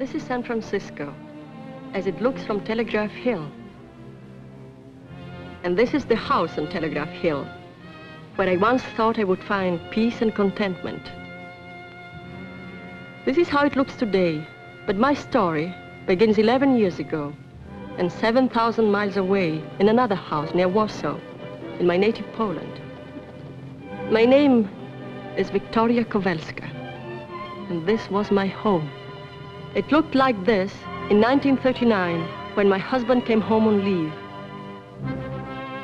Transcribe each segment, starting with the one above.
This is San Francisco, as it looks from Telegraph Hill. And this is the house on Telegraph Hill, where I once thought I would find peace and contentment. This is how it looks today, but my story begins 11 years ago, and 7,000 miles away in another house near Warsaw, in my native Poland. My name is Victoria Kowalska, and this was my home. It looked like this in 1939, when my husband came home on leave.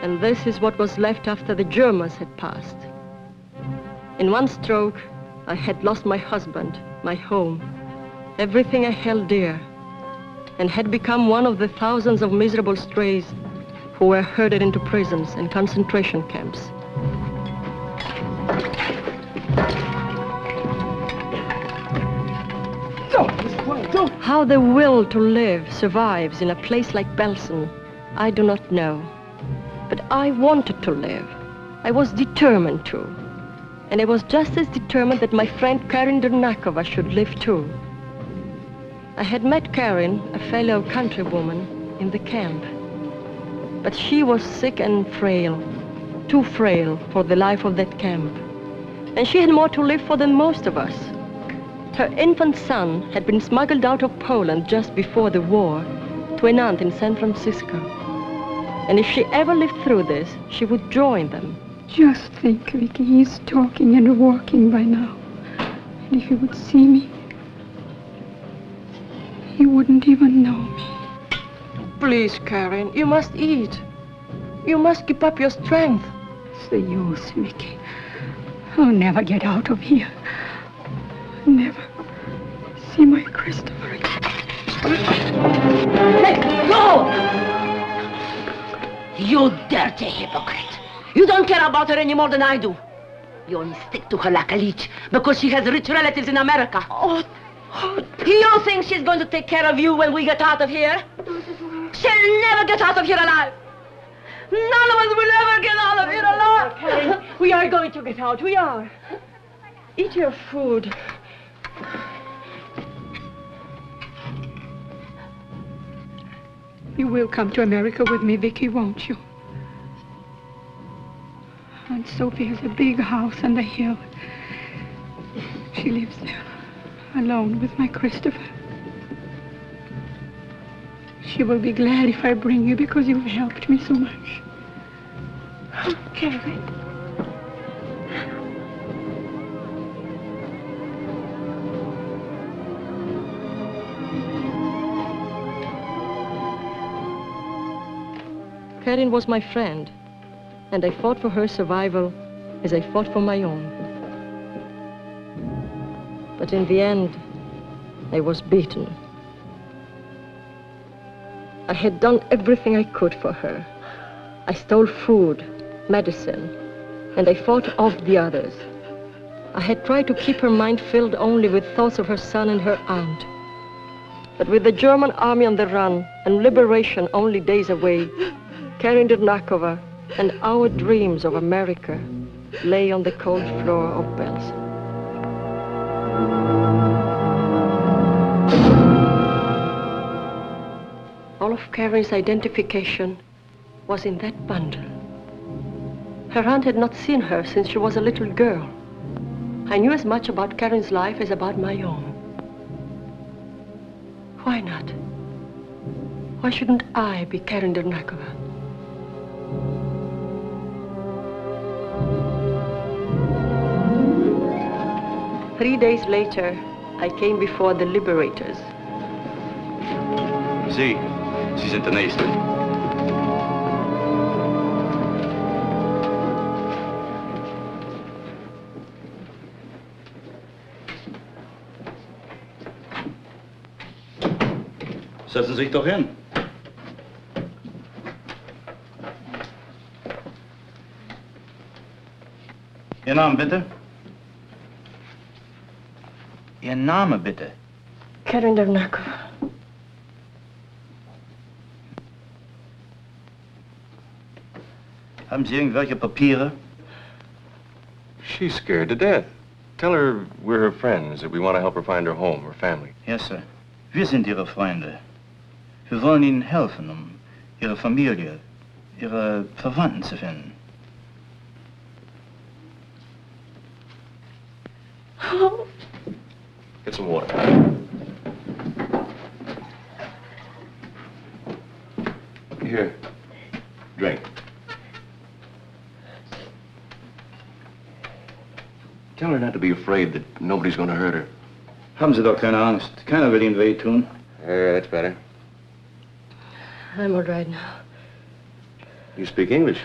And this is what was left after the Germans had passed. In one stroke, I had lost my husband, my home, everything I held dear, and had become one of the thousands of miserable strays who were herded into prisons and concentration camps. How the will to live survives in a place like Belsen, I do not know. But I wanted to live. I was determined to. And I was just as determined that my friend Karin Dernakova should live too. I had met Karin, a fellow countrywoman, in the camp. But she was sick and frail, too frail for the life of that camp. And she had more to live for than most of us. Her infant son had been smuggled out of Poland just before the war to an aunt in San Francisco. And if she ever lived through this, she would join them. Just think, Vicky, he's talking and walking by now. And if he would see me, he wouldn't even know me. Please, Karin, you must eat. You must keep up your strength. It's the use, Vicky. I'll never get out of here. I'll never see my Christopher again. Let go! You dirty hypocrite. You don't care about her any more than I do. You only stick to her like a leech because she has rich relatives in America. Oh, you think she's going to take care of you when we get out of here? She'll never get out of here alive. None of us will ever get out of here alive. Karin, we are going to get out. We are. Eat your food. You will come to America with me, Vicky, won't you? Aunt Sophie has a big house on the hill. She lives there, alone with my Christopher. She will be glad if I bring you because you've helped me so much. Karin. Karin was my friend, and I fought for her survival as I fought for my own. But in the end, I was beaten. I had done everything I could for her. I stole food, medicine, and I fought off the others. I had tried to keep her mind filled only with thoughts of her son and her aunt. But with the German army on the run and liberation only days away, Karin Dernakova and our dreams of America lay on the cold floor of Belsen. All of Karin's identification was in that bundle. Her aunt had not seen her since she was a little girl. I knew as much about Karin's life as about my own. Why not? Why shouldn't I be Karin Dernakova? 3 days later, I came before the liberators. Sie sind der Nächste. Setzen Sie sich doch hin. Ihr Name bitte? Ihr Name bitte? Karin Dernakova. Haben Sie irgendwelche Papiere? She's scared to death. Tell her we're her friends, that we want to help her find her home, her family. Yes, sir. Wir sind Ihre Freunde. Wir wollen Ihnen helfen, um Ihre Familie, Ihre Verwandten zu finden. Oh. Get some water. Here. Drink. Tell her not to be afraid that nobody's going to hurt her. Haben Sie doch keine Angst. Keiner will Ihnen wehtun. Yeah, that's better. I'm all right now. You speak English?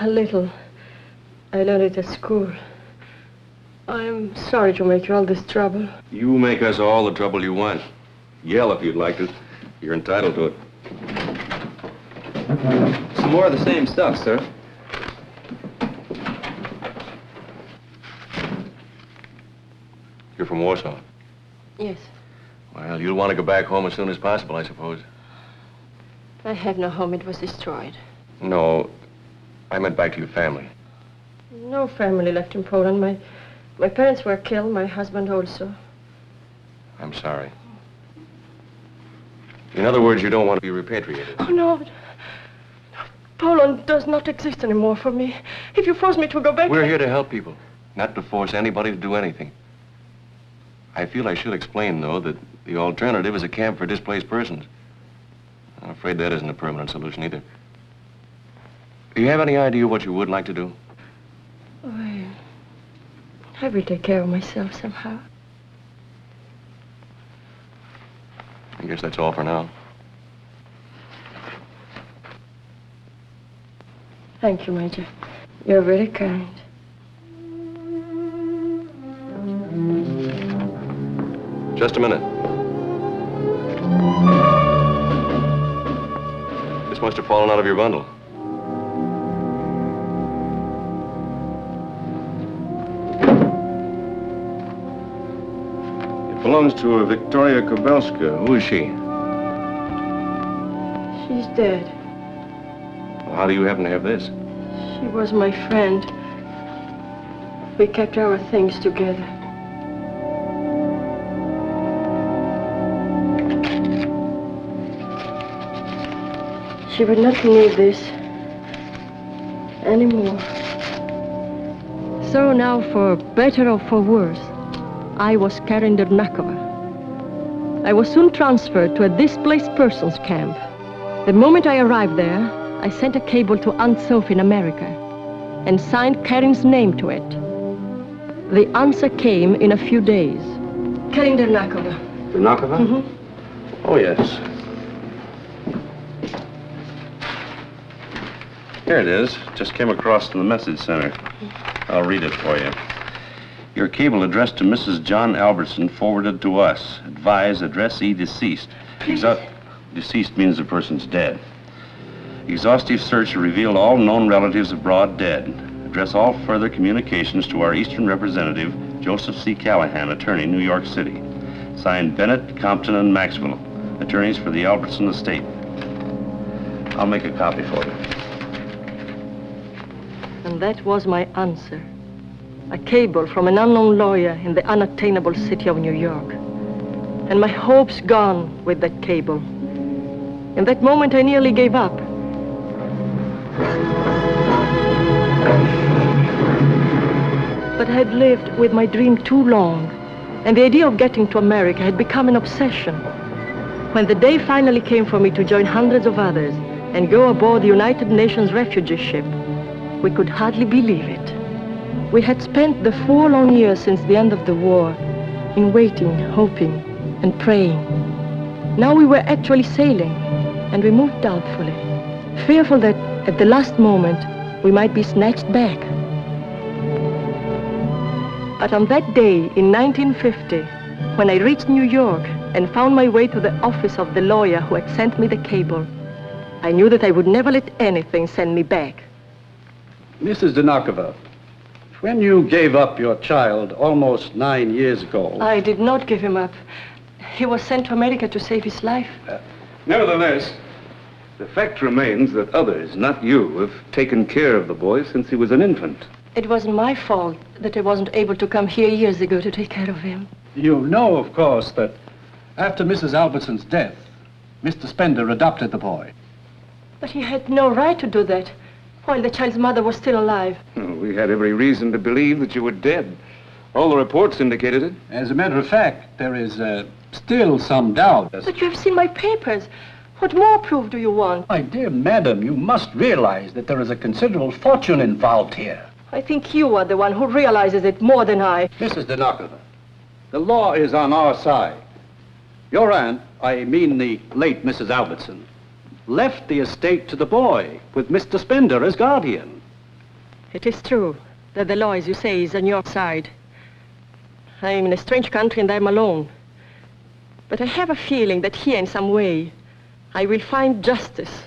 A little. I learned it at school. I'm sorry to make you all this trouble. You make us all the trouble you want. Yell if you'd like to. You're entitled to it. Some more of the same stuff, sir. You're from Warsaw? Yes. Well, you'll want to go back home as soon as possible, I suppose. I have no home. It was destroyed. No, I meant back to your family. No family left in Poland. My parents were killed, my husband also. I'm sorry. In other words, you don't want to be repatriated. Oh, no. Poland does not exist anymore for me. If you force me to go back... We're here to help people, not to force anybody to do anything. I feel I should explain, though, that the alternative is a camp for displaced persons. I'm afraid that isn't a permanent solution either. Do you have any idea what you would like to do? Oh, I will take care of myself somehow. I guess that's all for now. Thank you, Major. You're very kind. Just a minute. This must have fallen out of your bundle. It belongs to a Victoria Kobelska. Who is she? She's dead. Well, how do you happen to have this? She was my friend. We kept our things together. She would not need this anymore. So now, for better or for worse, I was Karen Dernakova. I was soon transferred to a displaced persons camp. The moment I arrived there, I sent a cable to Aunt Sophie in America and signed Karen's name to it. The answer came in a few days. Karen Dernakova. Dernakova? Mm-hmm. Oh, yes. Here it is. Just came across from the message center. I'll read it for you. Your cable addressed to Mrs. John Albertson forwarded to us. Advise addressee deceased. Deceased means the person's dead. Exhaustive search revealed all known relatives abroad dead. Address all further communications to our Eastern representative, Joseph C. Callahan, attorney, New York City. Signed Bennett, Compton, and Maxwell, attorneys for the Albertson estate. I'll make a copy for you. And that was my answer. A cable from an unknown lawyer in the unattainable city of New York. And my hopes gone with that cable. In that moment, I nearly gave up. But I had lived with my dream too long, and the idea of getting to America had become an obsession. When the day finally came for me to join hundreds of others and go aboard the United Nations refugee ship, we could hardly believe it. We had spent the 4 long years since the end of the war in waiting, hoping, and praying. Now we were actually sailing, and we moved doubtfully, fearful that at the last moment we might be snatched back. But on that day in 1950, when I reached New York and found my way to the office of the lawyer who had sent me the cable, I knew that I would never let anything send me back. Mrs. Dernakova, when you gave up your child almost 9 years ago... I did not give him up. He was sent to America to save his life. Nevertheless, the fact remains that others, not you, have taken care of the boy since he was an infant. It wasn't my fault that I wasn't able to come here years ago to take care of him. You know, of course, that After Mrs. Albertson's death, Mr. Spender adopted the boy. But he had no right to do that while the child's mother was still alive. Oh, we had every reason to believe that you were dead. All the reports indicated it. As a matter of fact, there is still some doubt. But you have seen my papers. What more proof do you want? My dear madam, you must realize that there is a considerable fortune involved here. I think you are the one who realizes it more than I. Mrs. Denakova, the law is on our side. Your aunt, I mean the late Mrs. Albertson, left the estate to the boy with Mr. Spender as guardian. It is true that the law, as you say, is on your side. I am in a strange country and I'm alone. But I have a feeling that here in some way I will find justice.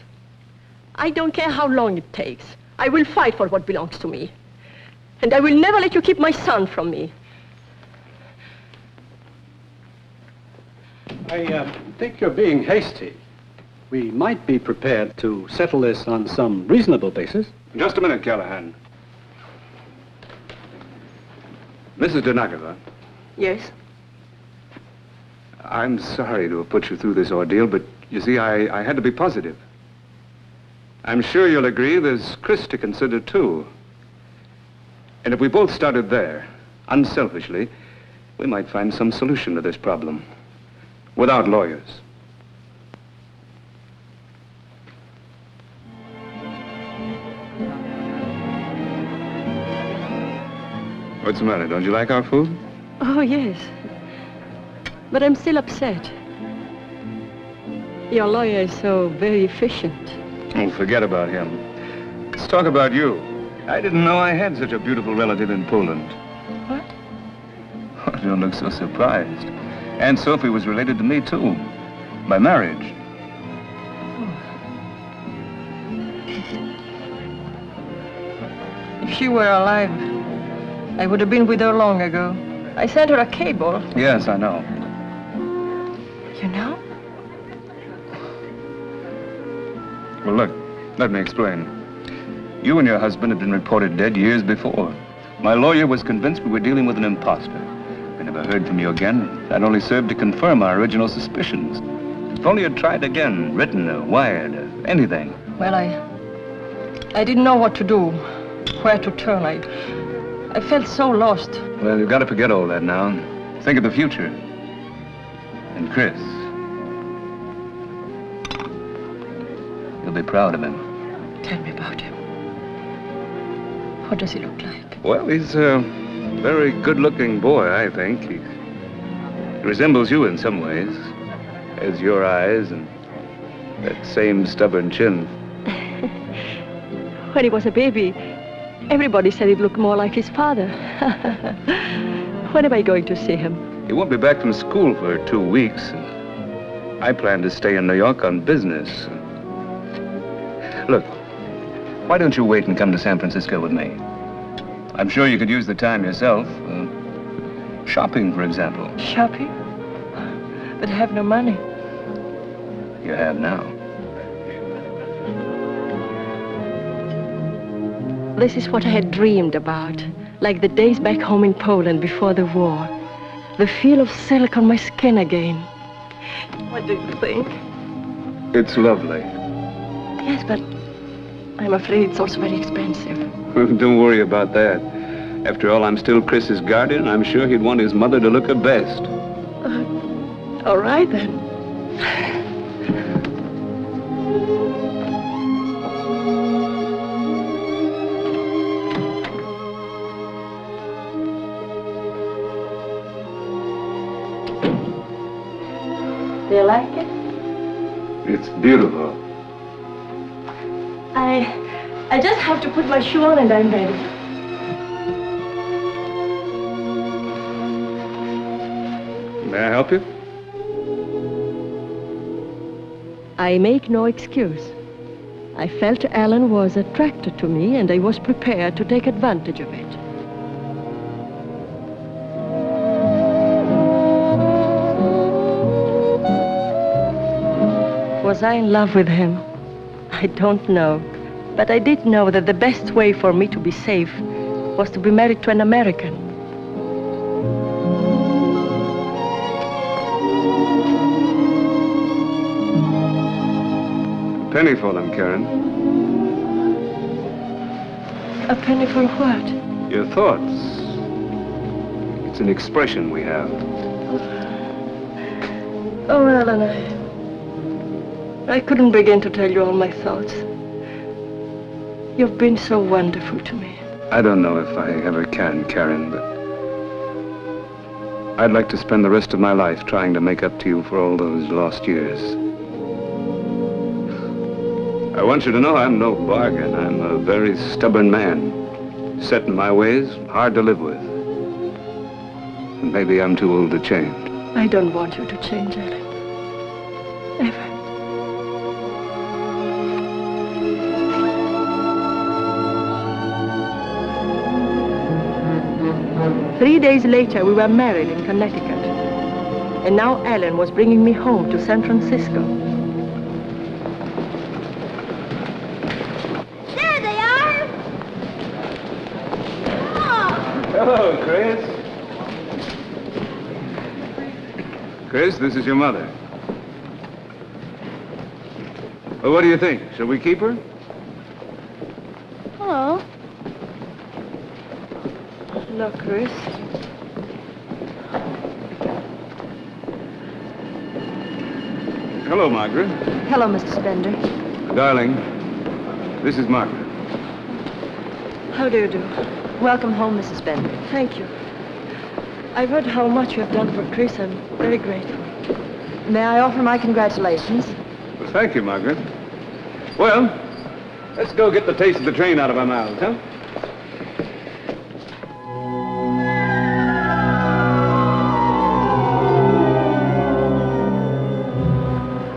I don't care how long it takes. I will fight for what belongs to me. And I will never let you keep my son from me. I think you're being hasty. We might be prepared to settle this on some reasonable basis. Just a minute, Callahan. Mrs. Denakova, Yes? I'm sorry to have put you through this ordeal, but you see, I had to be positive. I'm sure you'll agree there's Chris to consider, too. And if we both started there, unselfishly, we might find some solution to this problem. Without lawyers. What's the matter? Don't you like our food? Oh, yes. But I'm still upset. Your lawyer is so very efficient. Oh, forget about him. Let's talk about you. I didn't know I had such a beautiful relative in Poland. What? Oh, don't look so surprised. Aunt Sophie was related to me, too. By marriage. If she were alive, I would have been with her long ago. I sent her a cable. Yes, I know. You know? Well, look, let me explain. You and your husband had been reported dead years before. My lawyer was convinced we were dealing with an imposter. I never heard from you again. That only served to confirm our original suspicions. If only you'd tried again, written or wired or anything. Well, I didn't know what to do, where to turn. I felt so lost. Well, you've got to forget all that now. Think of the future. And Chris. You'll be proud of him. Tell me about him. What does he look like? Well, he's a very good-looking boy, I think. He resembles you in some ways. Has your eyes and that same stubborn chin. When he was a baby, everybody said he looked more like his father. When am I going to see him? He won't be back from school for 2 weeks. And I plan to stay in New York on business. Look, why don't you wait and come to San Francisco with me? I'm sure you could use the time yourself. Shopping, for example. Shopping? But I have no money. You have now. This is what I had dreamed about, like the days back home in Poland before the war. The feel of silk on my skin again. What do you think? It's lovely. Yes, but I'm afraid it's also very expensive. Don't worry about that. After all, I'm still Chris's guardian. I'm sure he'd want his mother to look her best. All right, then. Do you like it? It's beautiful. I just have to put my shoe on and I'm ready. May I help you? I make no excuse. I felt Alan was attracted to me and I was prepared to take advantage of it. Was I in love with him? I don't know. But I did know that the best way for me to be safe was to be married to an American. penny for them, Karen. A penny for what? Your thoughts. It's an expression we have. Oh, Alan, I couldn't begin to tell you all my thoughts. You've been so wonderful to me. I don't know if I ever can, Karen, but I'd like to spend the rest of my life trying to make up to you for all those lost years. I want you to know I'm no bargain. I'm a very stubborn man. Set in my ways, hard to live with. And maybe I'm too old to change. I don't want you to change, Alan. Ever. 3 days later, we were married in Connecticut. And now Ellen was bringing me home to San Francisco. There they are! Oh. Hello, Chris. Chris, this is your mother. Well, what do you think? Shall we keep her? Hello. Look, Chris. Hello, Margaret. Hello, Mr. Spender. Darling, this is Margaret. How do you do? Welcome home, Mrs. Spender. Thank you. I've heard how much you have done for Chris. I'm very grateful. May I offer my congratulations? Well, thank you, Margaret. Well, let's go get the taste of the train out of our mouths, huh?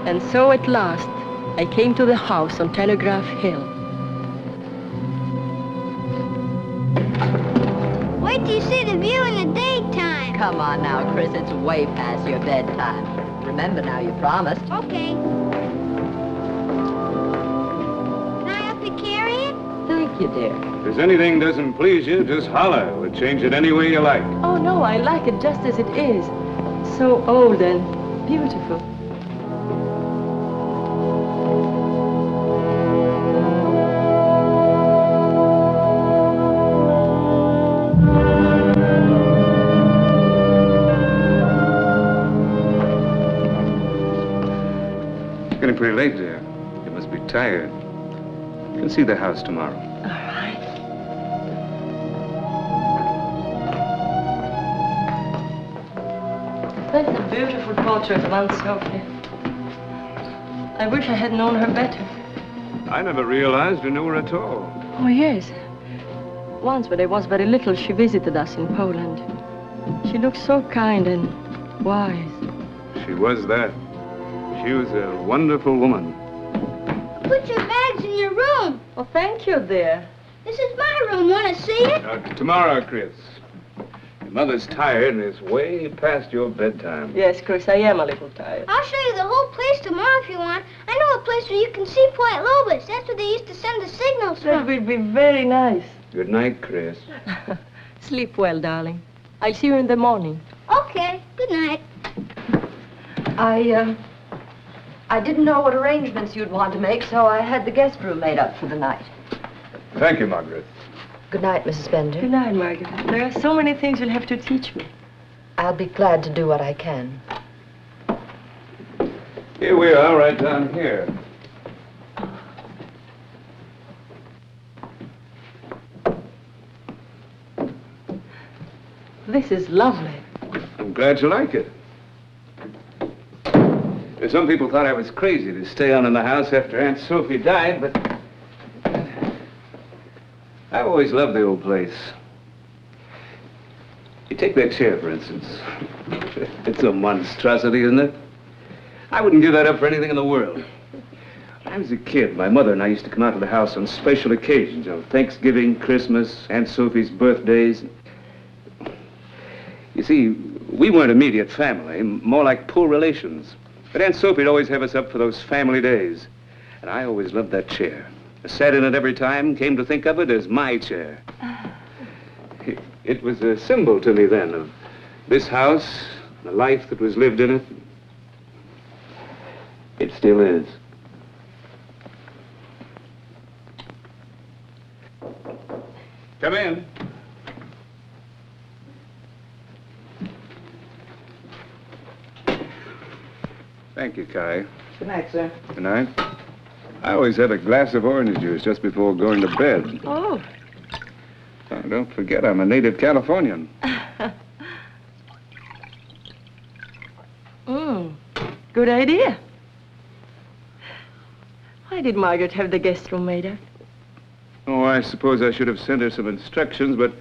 And so at last, I came to the house on Telegraph Hill. Wait till you see the view in the daytime. Come on now, Chris. It's way past your bedtime. Remember now, you promised. Okay. Can I help you carry it? Thank you, dear. If there's anything doesn't please you, just holler. We'll change it any way you like. Oh, no, I like it just as it is. So old and beautiful. It's getting pretty late, dear. You must be tired. You can see the house tomorrow. All right. That's a beautiful portrait of Aunt Sophie. I wish I had known her better. I never realized you knew her at all. Oh, yes. Once, when I was very little, she visited us in Poland. She looked so kind and wise. She was that. She was a wonderful woman. Put your bags in your room. Oh, thank you, dear. This is my room. Want to see it? Tomorrow, Chris. Your mother's tired and it's way past your bedtime. Yes, Chris, I am a little tired. I'll show you the whole place tomorrow if you want. I know a place where you can see Point Lobos. That's where they used to send the signals That from. will be very nice. Good night, Chris. Sleep well, darling. I'll see you in the morning. Okay. Good night. I didn't know what arrangements you'd want to make, so I had the guest room made up for the night. Thank you, Margaret. Good night, Mrs. Spender. Good night, Margaret. There are so many things you'll have to teach me. I'll be glad to do what I can. Here we are, right down here. This is lovely. I'm glad you like it. Some people thought I was crazy to stay on in the house after Aunt Sophie died, but I've always loved the old place. You take that chair, for instance. It's a monstrosity, isn't it? I wouldn't give that up for anything in the world. When I was a kid, my mother and I used to come out to the house on special occasions, Thanksgiving, Christmas, Aunt Sophie's birthdays. You see, we weren't immediate family, more like poor relations. But Aunt Sophie'd always have us up for those family days. And I always loved that chair. I sat in it every time, came to think of it as my chair. It was a symbol to me then of this house, the life that was lived in it. It still is. Come in. Thank you, Kai. Good night, sir. Good night. I always have a glass of orange juice just before going to bed. Oh. Oh, don't forget, I'm a native Californian. Good idea. Why did Margaret have the guest room made up? Oh, I suppose I should have sent her some instructions, but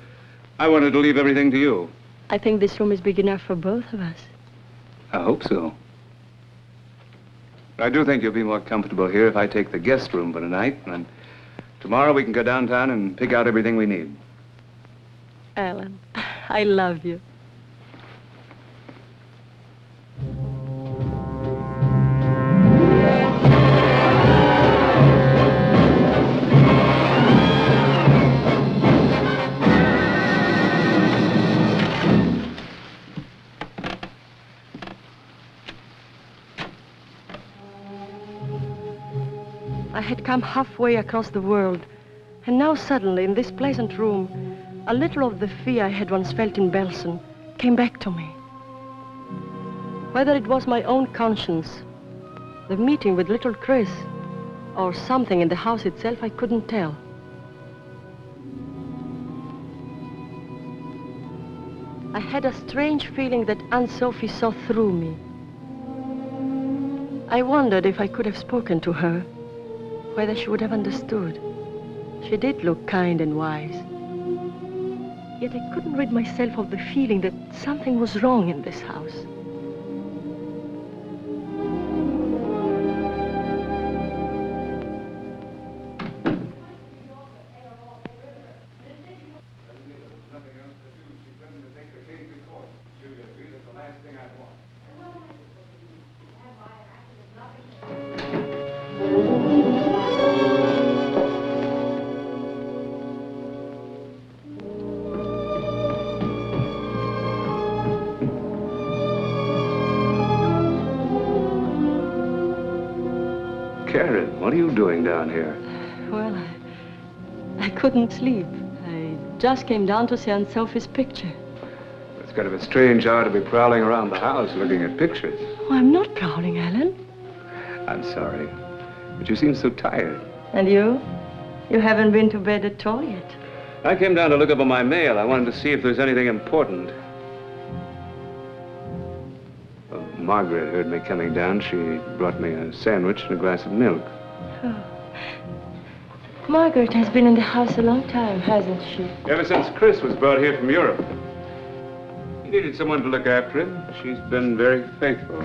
I wanted to leave everything to you. I think this room is big enough for both of us. I hope so. I do think you'll be more comfortable here if I take the guest room for tonight, and then tomorrow we can go downtown and pick out everything we need. Alan, I love you. I had come halfway across the world, and now suddenly, in this pleasant room, a little of the fear I had once felt in Belsen came back to me. Whether it was my own conscience, the meeting with little Chris, or something in the house itself, I couldn't tell. I had a strange feeling that Aunt Sophie saw through me. I wondered if I could have spoken to her, whether she would have understood. She did look kind and wise. Yet I couldn't rid myself of the feeling that something was wrong in this house. Karen, what are you doing down here? Well, I couldn't sleep. I just came down to see Aunt Sophie's picture. It's kind of a strange hour to be prowling around the house looking at pictures. Oh, I'm not prowling, Alan. I'm sorry, but you seem so tired. And you? You haven't been to bed at all yet. I came down to look over my mail. I wanted to see if there's anything important. Well, Margaret heard me coming down. She brought me a sandwich and a glass of milk. Oh. Margaret has been in the house a long time, hasn't she? Ever since Chris was brought here from Europe. He needed someone to look after him. She's been very faithful.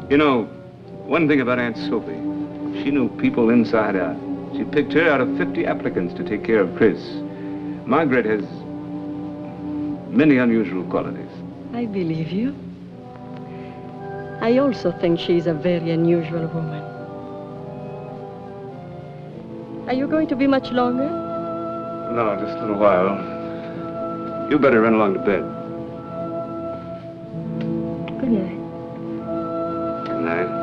You know, one thing about Aunt Sophie, she knew people inside out. She picked her out of 50 applicants to take care of Chris. Margaret has many unusual qualities. I believe you. I also think she's a very unusual woman. Are you going to be much longer? No, just a little while. You better run along to bed. Good night. Good night.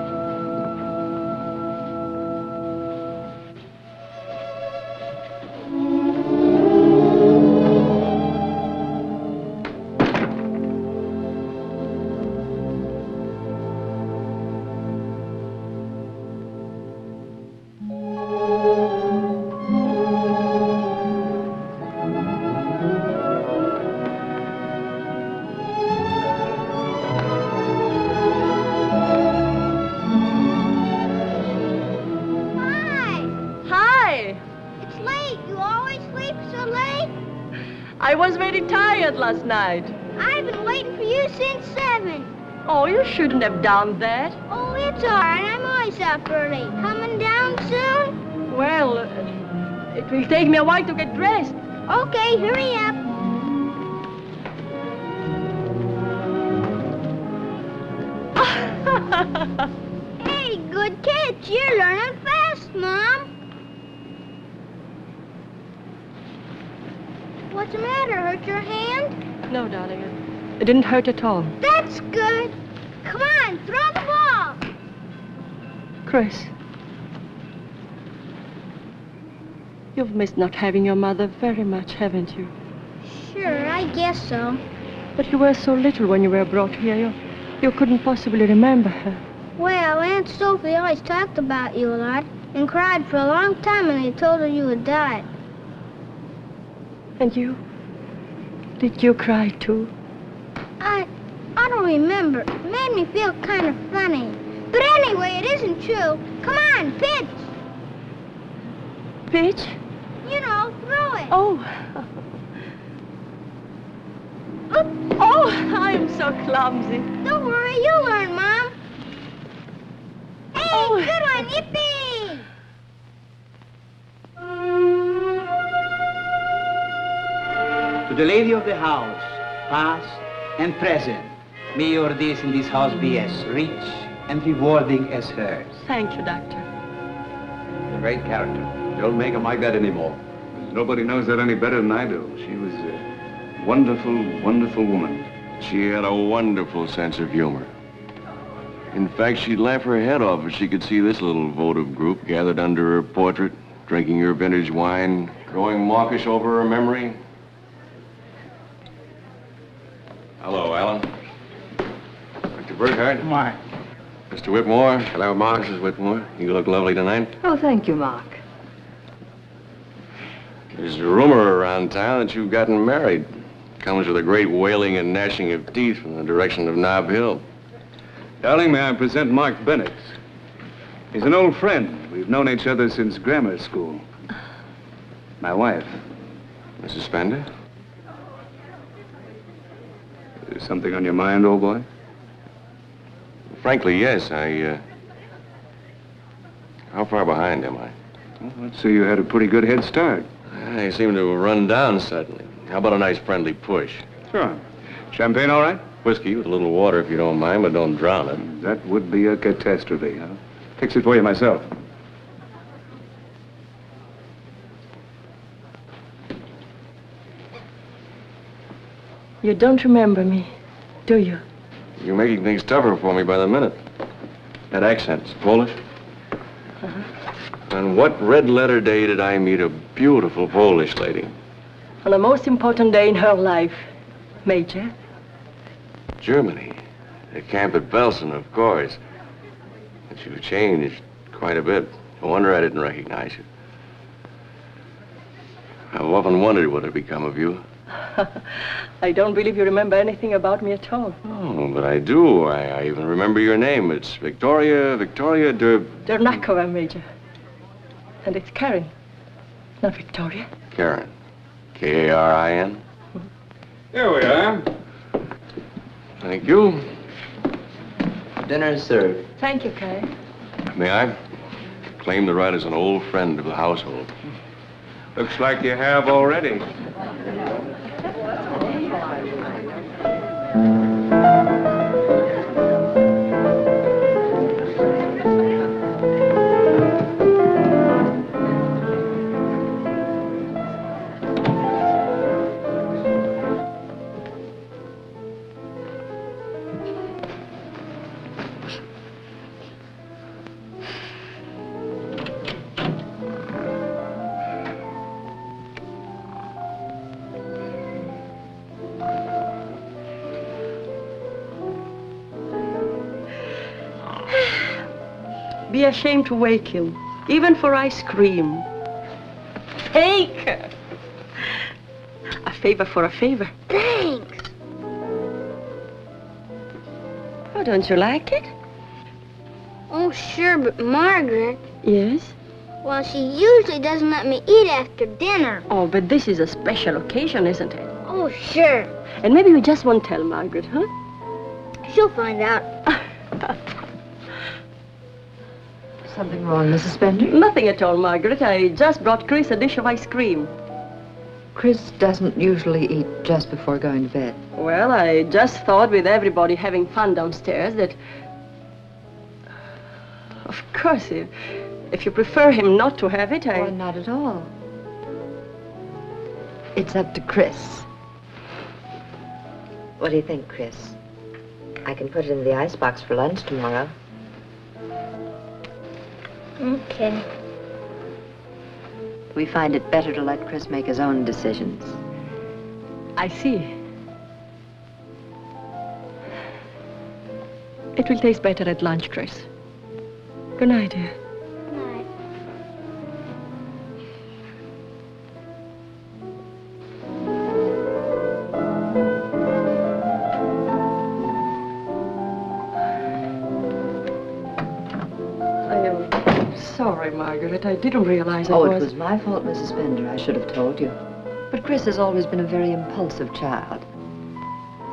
I was very tired last night. I've been waiting for you since 7. Oh, you shouldn't have done that. Oh, it's all right. I'm always up early. Coming down soon? Well, it will take me a while to get dressed. Okay, hurry up. Hey, good catch. You're learning fast, Mom. What's the matter? Hurt your hand? No, darling. It didn't hurt at all. That's good. Come on, throw the ball. Chris. You've missed not having your mother very much, haven't you? Sure, I guess so. But you were so little when you were brought here. You couldn't possibly remember her. Well, Aunt Sophie always talked about you a lot and cried for a long time when they told her you had died. And you? Did you cry too? I don't remember. It made me feel kind of funny. But anyway, it isn't true. Come on, pitch. Pitch? You know, throw it. Oh. Oh, I'm so clumsy. Don't worry, you'll learn, Mom. Hey, Oh. good one, yippee! To the lady of the house, past and present, may your days in this house be as rich and rewarding as hers. Thank you, Doctor. A great character. Don't make him like that anymore. Nobody knows that any better than I do. She was a wonderful, wonderful woman. She had a wonderful sense of humor. In fact, she'd laugh her head off if she could see this little votive group gathered under her portrait, drinking her vintage wine, growing mawkish over her memory. Hello, Alan. Dr. Burkhardt. Mark. Mr. Whitmore. Hello, Mark. Mrs. Whitmore. You look lovely tonight. Oh, thank you, Mark. There's a rumor around town that you've gotten married. Comes with a great wailing and gnashing of teeth from the direction of Nob Hill. Darling, may I present Mark Bennett? He's an old friend. We've known each other since grammar school. My wife. Mrs. Spender? Is something on your mind, old boy? Frankly, yes. How far behind am I? Well, let's see, you had a pretty good head start. I seem to have run down suddenly. How about a nice friendly push? Sure. Champagne all right? Whiskey with a little water if you don't mind, but don't drown it. That would be a catastrophe, huh? Fix it for you myself. You don't remember me, do you? You're making things tougher for me by the minute. That accent's Polish. On what red letter day did I meet a beautiful Polish lady? On the most important day in her life, Major. Germany. At camp at Belsen, of course. But you've changed quite a bit. No wonder I didn't recognize you. I've often wondered what had become of you. I don't believe you remember anything about me at all. Oh, but I do. I even remember your name. It's Victoria Dernakova, Major. And it's Karen, not Victoria. Karen. K-A-R-I-N? Here we are. Thank you. Dinner is served. Thank you, Karen. May I claim the right as an old friend of the household? Looks like you have already. Be ashamed to wake him, even for ice cream. Take! A favor for a favor. Thanks. Oh, don't you like it? Oh, sure, but Margaret, Yes. well, she usually doesn't let me eat after dinner. Oh, but this is a special occasion, isn't it? Oh, sure. And maybe we just won't tell Margaret, huh? She'll find out. Something wrong, Mrs. Spender? Nothing at all, Margaret. I just brought Chris a dish of ice cream. Chris doesn't usually eat just before going to bed. Well, I just thought with everybody having fun downstairs that... Of course, if you prefer him not to have it, Well, not at all. It's up to Chris. What do you think, Chris? I can put it in the icebox for lunch tomorrow. Okay. we find it better to let Chris make his own decisions. I see. It will taste better at lunch, Chris. Good night, dear. Night. I am sorry, Margaret. I didn't realize Oh, it was my fault, Mrs. Bender. I should have told you. But Chris has always been a very impulsive child.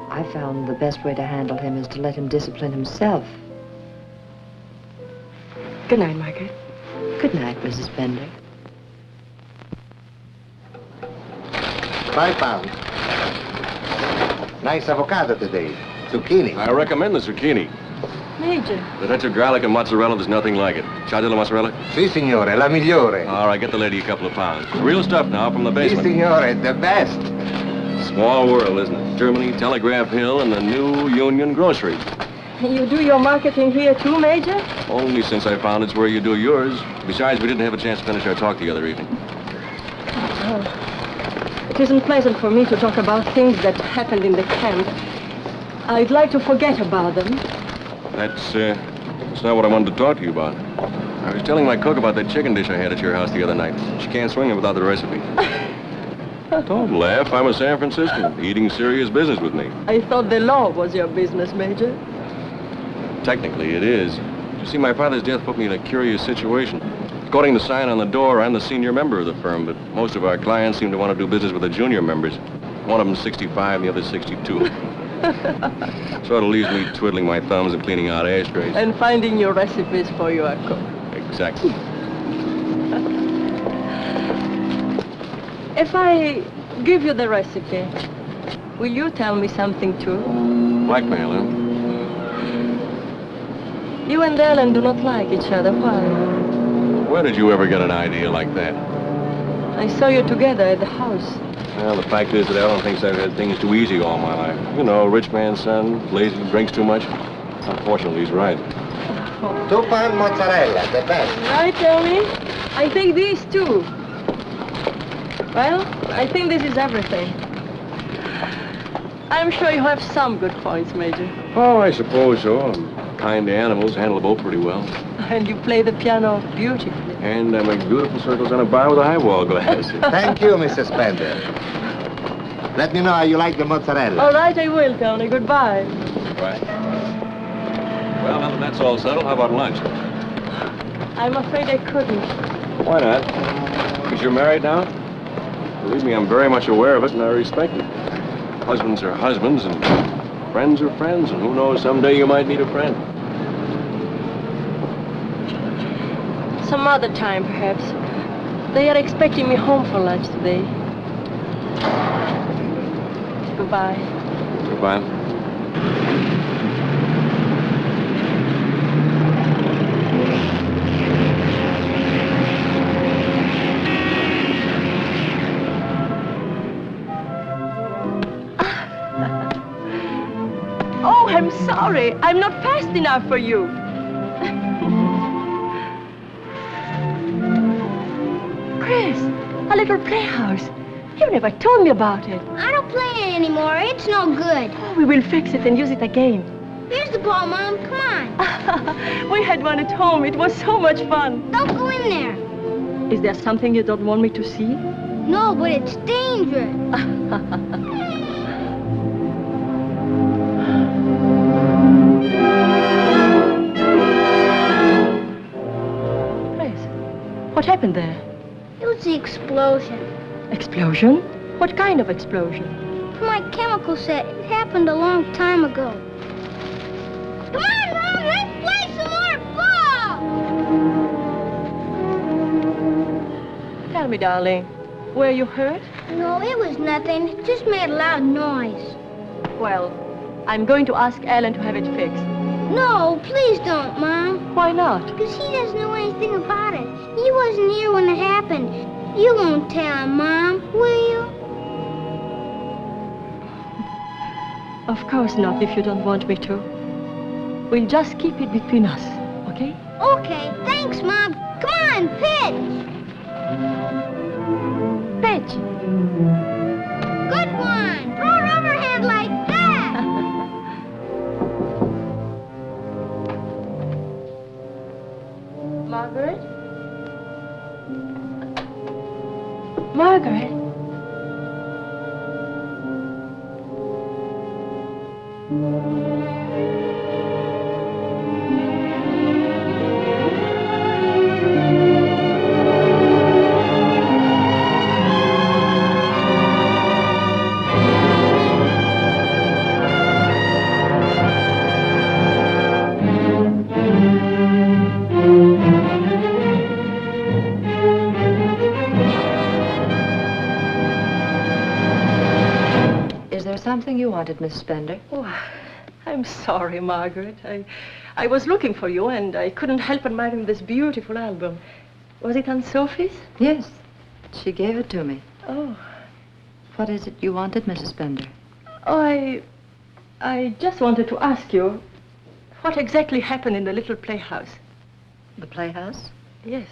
I found the best way to handle him is to let him discipline himself. Good night, Margaret. Good night, Mrs. Bender. £5. Nice avocado today. Zucchini. I recommend the zucchini. Major. The touch of garlic and mozzarella, there's nothing like it. Ciao della mozzarella? Si, signore, la migliore. All right, get the lady a couple of pounds. Real stuff now from the basement. Si, signore, the best. Small world, isn't it? Germany, Telegraph Hill, and the new Union Grocery. You do your marketing here too, Major? Only since I found it's where you do yours. Besides, we didn't have a chance to finish our talk the other evening. Oh. It isn't pleasant for me to talk about things that happened in the camp. I'd like to forget about them. That's not what I wanted to talk to you about. I was telling my cook about that chicken dish I had at your house the other night. She can't swing it without the recipe. Don't laugh. I'm a San Franciscan, eating serious business with me. I thought the law was your business, Major. Technically, it is. You see, my father's death put me in a curious situation. According to the sign on the door, I'm the senior member of the firm, but most of our clients seem to want to do business with the junior members. One of them's 65 and the other's 62. Sort of leaves me twiddling my thumbs and cleaning out ashtrays. And finding your recipes for your cook. Exactly. If I give you the recipe, will you tell me something too? Blackmail, huh? You and Ellen do not like each other. Why? Where did you ever get an idea like that? I saw you together at the house. Well, the fact is that Ellen thinks I've had things too easy all my life. You know, rich man's son, lazy, drinks too much. Unfortunately, he's right. £2 mozzarella, the best. Right, Tony? I take these too. Well, I think this is everything. I'm sure you have some good points, Major. Oh, I suppose so. Kind animals handle a boat pretty well. And you play the piano beautifully. And I make beautiful circles on a bar with a highball glass. Thank you, Mrs. Bender. Let me know how you like the mozzarella. All right, I will, Tony. Goodbye. Right. Well, now that that's all settled, how about lunch? I'm afraid I couldn't. Why not? Because you're married now? Believe me, I'm very much aware of it, and I respect it. Husbands are husbands, and friends are friends, and who knows, someday you might need a friend. Some other time, perhaps. They are expecting me home for lunch today. Goodbye. Goodbye. Oh, I'm sorry. I'm not fast enough for you. Chris, a little playhouse. You never told me about it. I don't play it anymore. It's no good. Oh, we will fix it and use it again. Here's the ball, Mom. Come on. We had one at home. It was so much fun. Don't go in there. Is there something you don't want me to see? No, but it's dangerous. Chris, what happened there? It was the explosion. Explosion? What kind of explosion? For my chemical set, it happened a long time ago. Come on, Mom, let's play some more ball! Tell me, darling, were you hurt? No, it was nothing. It just made a loud noise. Well, I'm going to ask Alan to have it fixed. No, please don't, Mom. Why not? Because he doesn't know anything about it. He wasn't here when it happened. You won't tell him, Mom, will you? Of course not, if you don't want me to. We'll just keep it between us, okay? Okay, thanks, Mom. Come on, pitch! pitch. Good one. Throw it overhand like that. Margaret? Margaret? Is there something you wanted, Miss Spender? Oh, I'm sorry, Margaret. I was looking for you, and I couldn't help admiring this beautiful album. Was it Aunt Sophie's? Yes. She gave it to me. Oh. What is it you wanted, Mrs. Spender? Oh, I just wanted to ask you, what exactly happened in the little playhouse? The playhouse? Yes.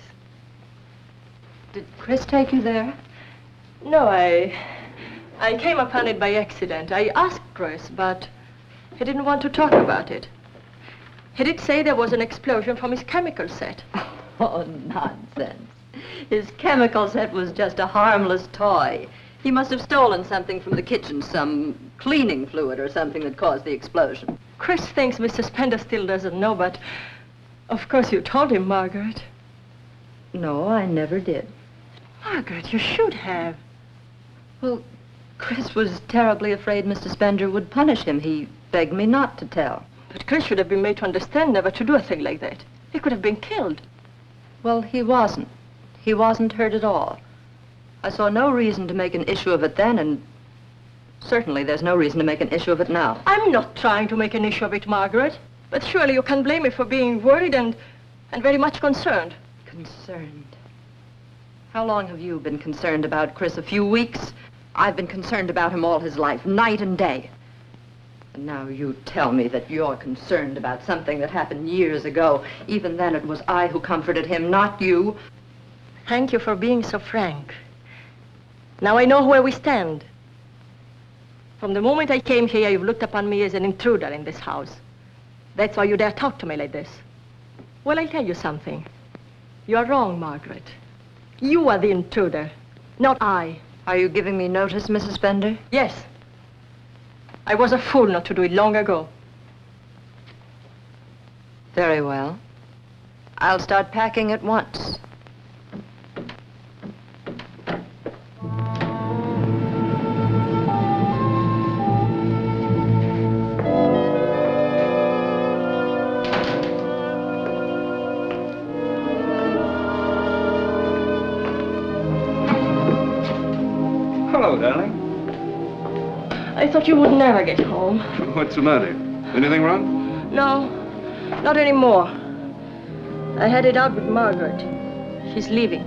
Did Chris take you there? No, I came upon it by accident. I asked Chris, but he didn't want to talk about it. He did say there was an explosion from his chemical set. Oh, nonsense. His chemical set was just a harmless toy. He must have stolen something from the kitchen, some cleaning fluid or something that caused the explosion. Chris thinks Mr. Spender still doesn't know, but of course you told him, Margaret. No, I never did. Margaret, you should have. Well, Chris was terribly afraid Mr. Spender would punish him. He begged me not to tell. But Chris should have been made to understand never to do a thing like that. He could have been killed. Well, he wasn't. He wasn't hurt at all. I saw no reason to make an issue of it then, and certainly there's no reason to make an issue of it now. I'm not trying to make an issue of it, Margaret. But surely you can't blame me for being worried and very much concerned. Concerned? How long have you been concerned about Chris? A few weeks? I've been concerned about him all his life, night and day. And now you tell me that you're concerned about something that happened years ago. Even then, it was I who comforted him, not you. Thank you for being so frank. Now I know where we stand. From the moment I came here, you've looked upon me as an intruder in this house. That's why you dare talk to me like this. Well, I'll tell you something. You're wrong, Margaret. You are the intruder, not I. Are you giving me notice, Mrs. Spender? Yes. I was a fool not to do it long ago. Very well. I'll start packing at once. Hello, darling. I thought you would never get home. What's the matter? Anything wrong? No, not anymore. I had it out with Margaret. She's leaving.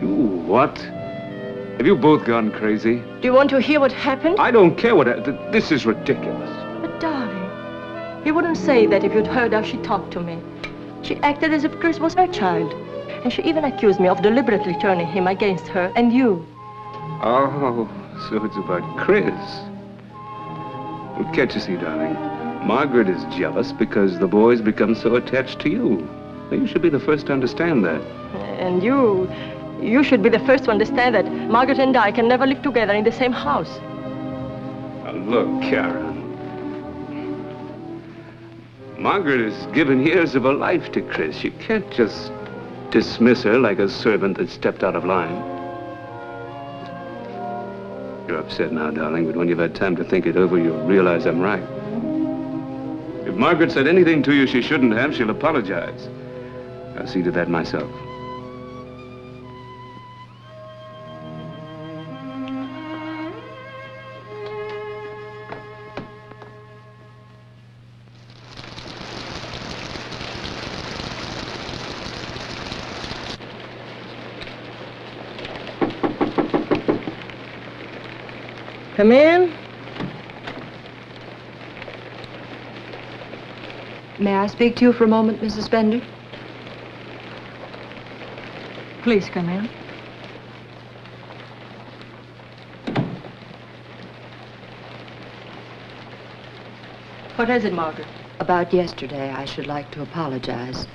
You what? Have you both gone crazy? Do you want to hear what happened? I don't care what... This is ridiculous. But darling, you wouldn't say that if you'd heard how she talked to me. She acted as if Chris was her child. And she even accused me of deliberately turning him against her and you. Oh, so it's about Chris. Well, can't you see, darling? Margaret is jealous because the boy's become so attached to you. Now, you should be the first to understand that. And you should be the first to understand that Margaret and I can never live together in the same house. Now, look, Karen. Margaret has given years of her life to Chris. You can't just dismiss her like a servant that stepped out of line. You're upset now, darling, but when you've had time to think it over, you'll realize I'm right. If Margaret said anything to you she shouldn't have, she'll apologize. I'll see to that myself. Come in. May I speak to you for a moment, Mrs. Spender? Please come in. What is it, Margaret? About yesterday, I should like to apologize.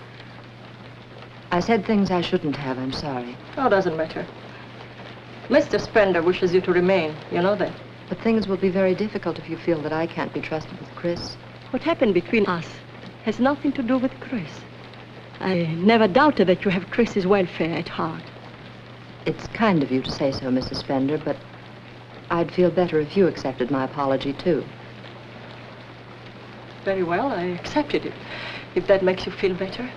I said things I shouldn't have. I'm sorry. Oh, doesn't matter. Mr. Spender wishes you to remain. You know that. But things will be very difficult if you feel that I can't be trusted with Chris. What happened between us has nothing to do with Chris. I never doubted that you have Chris's welfare at heart. It's kind of you to say so, Mrs. Spender, but I'd feel better if you accepted my apology, too. Very well, I accepted it, if that makes you feel better.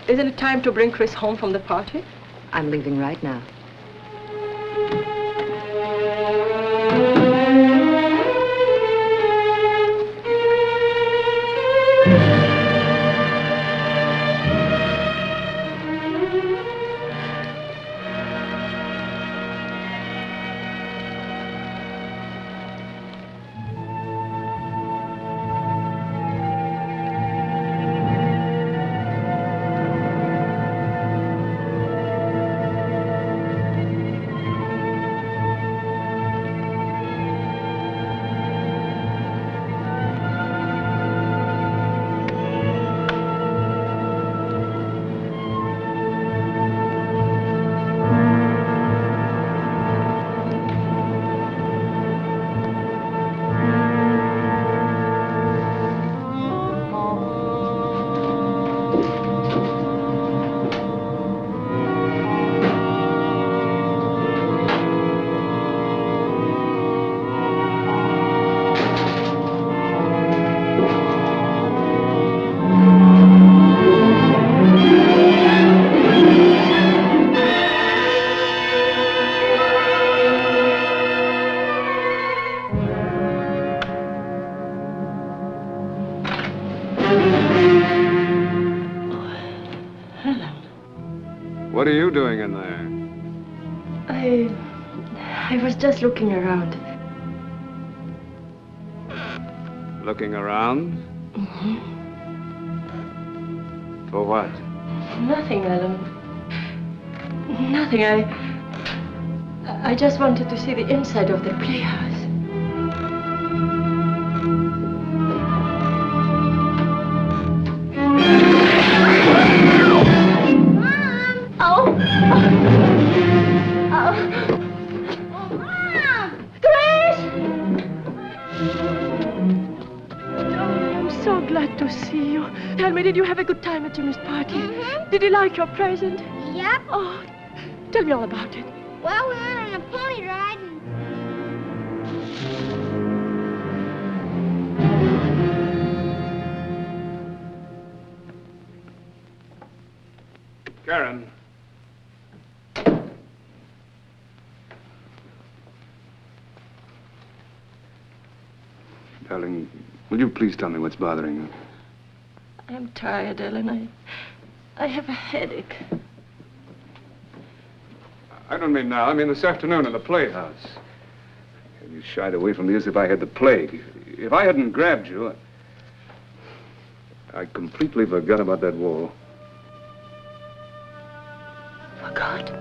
Isn't it time to bring Chris home from the party? I'm leaving right now. What are you doing in there? I was just looking around. Looking around? Mm-hmm. For what? Nothing, Alan. Nothing. I just wanted to see the inside of the playhouse. Tell me, did you have a good time at Jimmy's party? Mm-hmm. Did he like your present? Yep. Oh, tell me all about it. Well, we went on a pony ride and... Karen. Darling, will you please tell me what's bothering you? I'm tired, Ellen. I have a headache. I don't mean now. I mean this afternoon in the playhouse. You shied away from me as if I had the plague. If I hadn't grabbed you, I completely forgot about that wall. Forgot?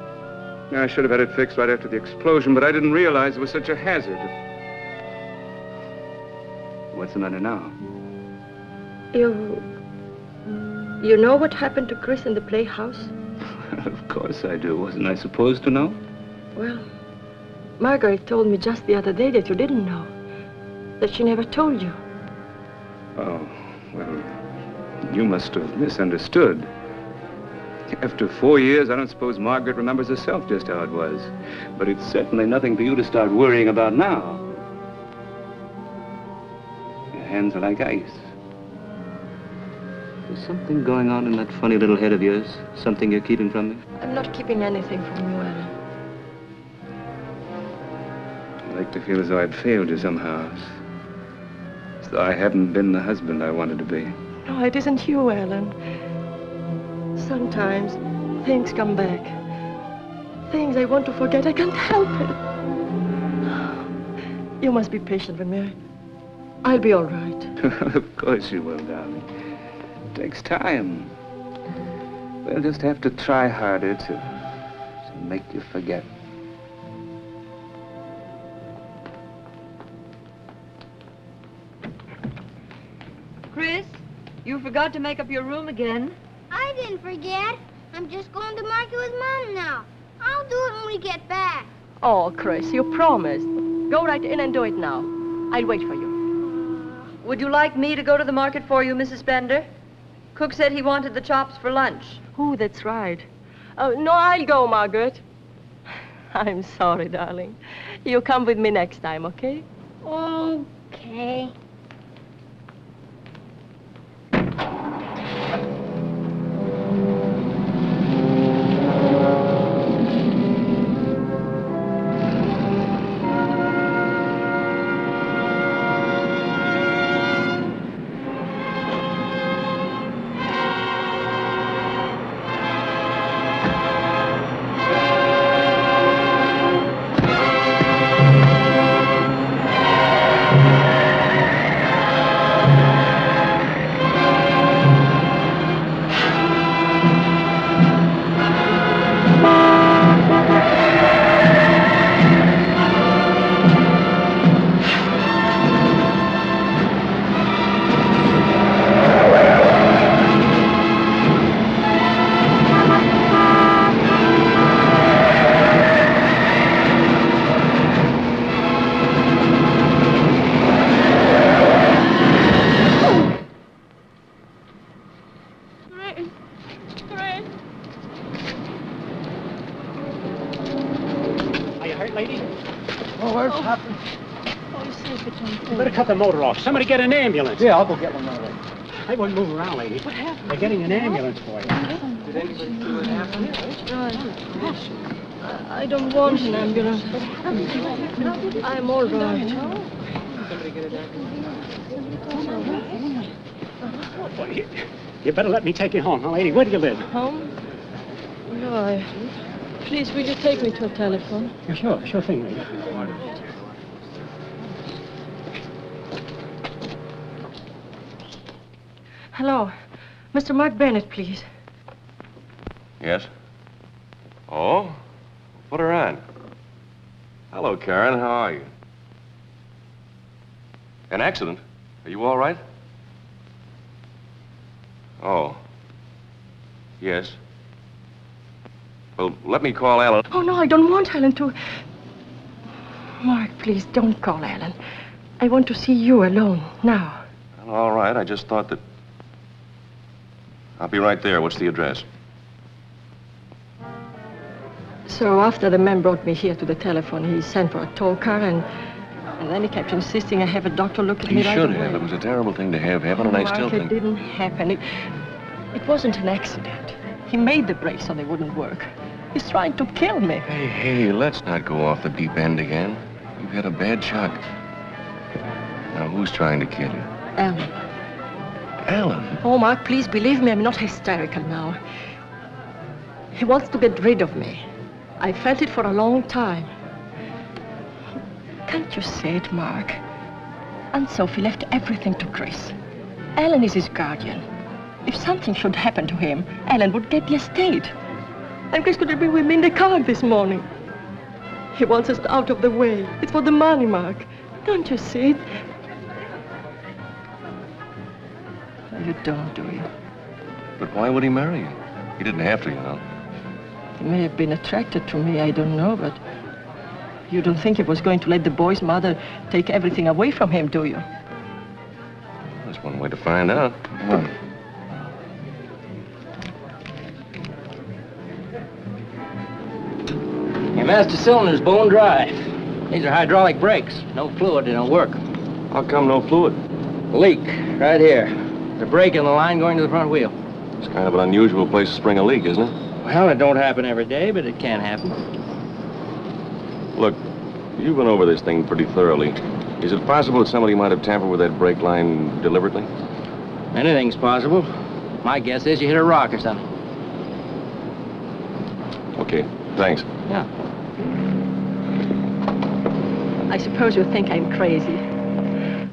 I should have had it fixed right after the explosion, but I didn't realize it was such a hazard. What's the matter now? You know what happened to Chris in the playhouse? Of course I do. Wasn't I supposed to know? Well, Margaret told me just the other day that you didn't know. That she never told you. Oh, well, you must have misunderstood. After 4 years, I don't suppose Margaret remembers herself just how it was. But it's certainly nothing for you to start worrying about now. Your hands are like ice. There's something going on in that funny little head of yours. Something you're keeping from me? I'm not keeping anything from you, Alan. I like to feel as though I'd failed you somehow. As though I haven't been the husband I wanted to be. No, it isn't you, Alan. Sometimes things come back. Things I want to forget. I can't help it. You must be patient with me. I'll be all right. Of course you will, darling. It takes time. We'll just have to try harder to make you forget. You forgot to make up your room again. I didn't forget. I'm just going to market with Mom now. I'll do it when we get back. Oh, Chris, you promised. Go right in and do it now. I'll wait for you. Would you like me to go to the market for you, Mrs. Bender? Cook said he wanted the chops for lunch. Oh, that's right. No, I'll go, Margaret. I'm sorry, darling. You come with me next time, okay? Okay. Cut the motor off. Somebody get an ambulance. Yeah, I'll go get one right away. They wouldn't move around, lady. What happened? They're getting an ambulance for you. Did anybody see what happened? I don't want an ambulance. I'm all right. Somebody get an ambulance. Well, you better let me take you home, huh, lady? Where do you live? Home? No, Please, will you take me to a telephone? Yeah, sure thing, lady. Hello. Mr. Mark Bennett, please. Yes? Oh? Put her on. Hello, Karen. How are you? An accident? Are you all right? Oh. Yes. Well, let me call Ellen. Oh, no, I don't want Ellen to... Mark, please, don't call Ellen. I want to see you alone, now. Well, all right. I just thought that... I'll be right there. What's the address? So after the man brought me here to the telephone, he sent for a tow car, and then he kept insisting I have a doctor look at me right away. He should have. It was a terrible thing to have happen, and I still think... It didn't happen. It wasn't an accident. He made the brakes so they wouldn't work. He's trying to kill me. Hey, let's not go off the deep end again. You've had a bad shock. Now, who's trying to kill you? Ellen. Ellen? Oh, Mark, please believe me, I'm not hysterical now. He wants to get rid of me. I felt it for a long time. Can't you say it, Mark? Aunt Sophie left everything to Chris. Ellen is his guardian. If something should happen to him, Ellen would get the estate. And Chris could have been with me in the car this morning. He wants us out of the way. It's for the money, Mark. Don't you see it? You don't, do you? But why would he marry you? He didn't have to, you know. He may have been attracted to me, I don't know, but... You don't think he was going to let the boy's mother take everything away from him, do you? That's one way to find out. Come on. Your master cylinder's bone dry. These are hydraulic brakes. No fluid, they don't work. How come no fluid? Leak, right here. There's a break in the line going to the front wheel. It's kind of an unusual place to spring a leak, isn't it? Well, it don't happen every day, but it can happen. Look, you've been over this thing pretty thoroughly. Is it possible that somebody might have tampered with that brake line deliberately? Anything's possible. My guess is you hit a rock or something. Okay, thanks. Yeah. I suppose you think I'm crazy.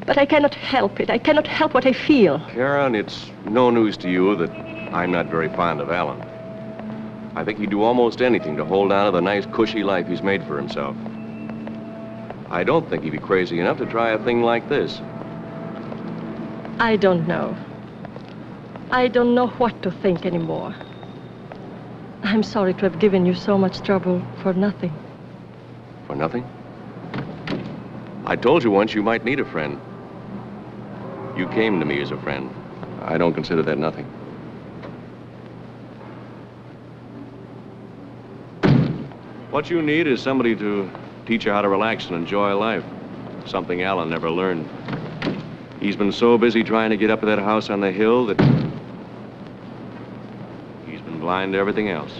But I cannot help it. I cannot help what I feel. Karen, it's no news to you that I'm not very fond of Alan. I think he'd do almost anything to hold on to the nice, cushy life he's made for himself. I don't think he'd be crazy enough to try a thing like this. I don't know. I don't know what to think anymore. I'm sorry to have given you so much trouble for nothing. For nothing? I told you once you might need a friend. You came to me as a friend. I don't consider that nothing. What you need is somebody to teach you how to relax and enjoy life. Something Alan never learned. He's been so busy trying to get up to that house on the hill that he's been blind to everything else.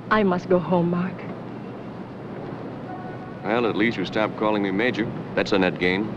I must go home, Mark. Well, at least you stopped calling me Major. That's a net gain.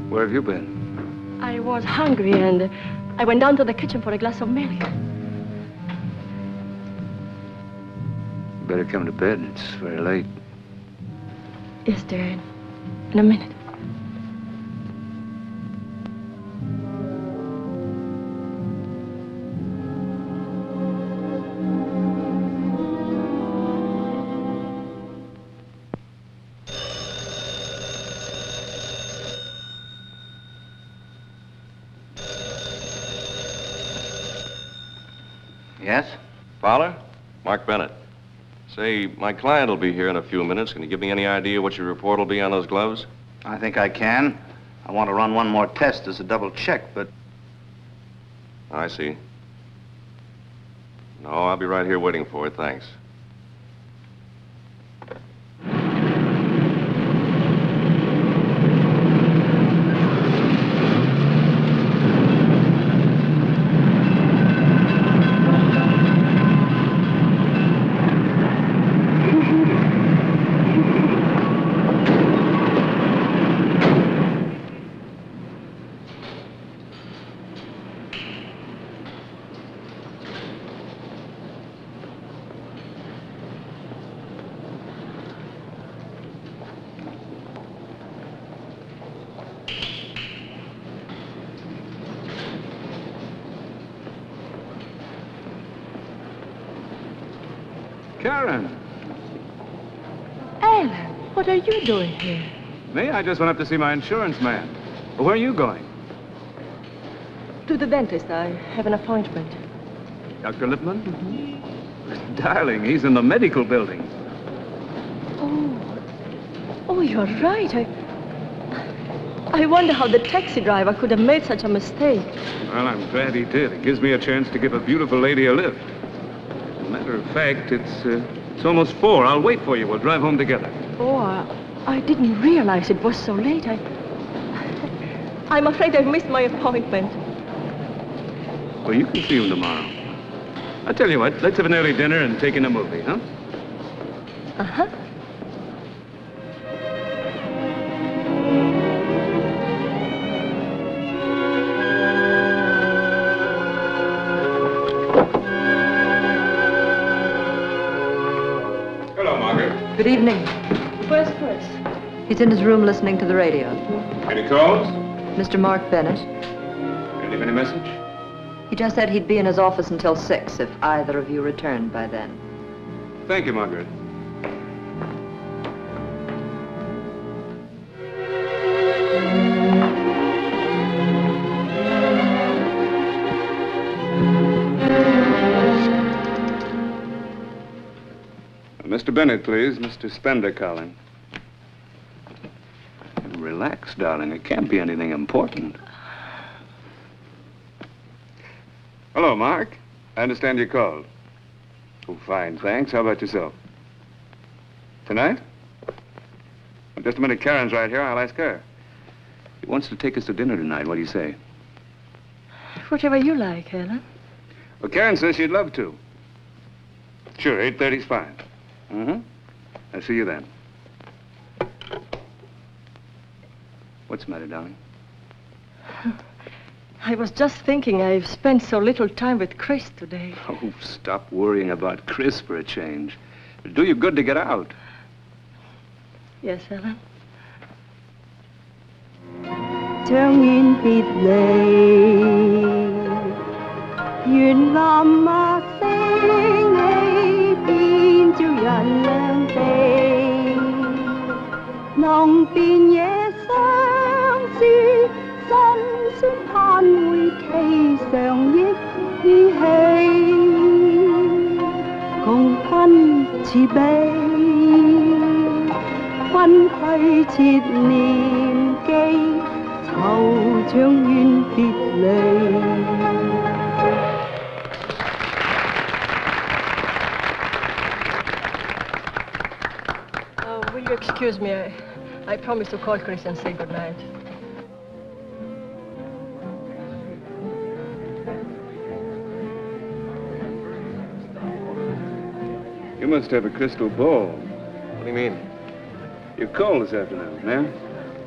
Where have you been? I was hungry and I went down to the kitchen for a glass of milk. Better come to bed. It's very late. Yes, dear. In a minute. Yes? Fowler? Mark Bennett. Say, my client will be here in a few minutes. Can you give me any idea what your report will be on those gloves? I think I can. I want to run one more test as a double check, but... I see. No, I'll be right here waiting for it, thanks. Karen. Alan, what are you doing here? Me? I just went up to see my insurance man. Well, where are you going? To the dentist. I have an appointment. Dr. Lippman? Mm-hmm. Darling, he's in the medical building. Oh, Oh, you're right. I wonder how the taxi driver could have made such a mistake. Well, I'm glad he did. It gives me a chance to give a beautiful lady a lift. As a matter of fact, it's almost 4. I'll wait for you. We'll drive home together. Oh, I didn't realize it was so late. I'm afraid I've missed my appointment. Well, you can see him tomorrow. I'll tell you what, let's have an early dinner and take in a movie, huh? Uh-huh. Hello, Margaret. Good evening. Where's Chris? He's in his room listening to the radio. Any calls? Mr. Mark Bennett. Leave any message? He just said he'd be in his office until 6 if either of you returned by then. Thank you, Margaret. Mr. Bennett, please. Mr. Spender calling. Relax, darling. It can't be anything important. Hello, Mark. I understand you called. Oh, fine, thanks. How about yourself? Tonight? Well, just a minute. Karen's right here. I'll ask her. He wants to take us to dinner tonight. What do you say? Whatever you like, Helen. Well, Karen says she'd love to. Sure, 8:30's fine. Mm-hmm. I'll see you then. What's the matter, darling? I was just thinking I've spent so little time with Chris today. Oh, stop worrying about Chris for a change. It'll do you good to get out. Yes, Helen. 將遠別離，願藍墨升起，變照人兩地，能辨野相思，辛酸盼會期常憶依稀，共分慈悲，分虛設念記。 後將遠別離。Will you excuse me? I promised to call Chris and say good night. You must have a crystal ball. What do you mean? You called this afternoon, yeah?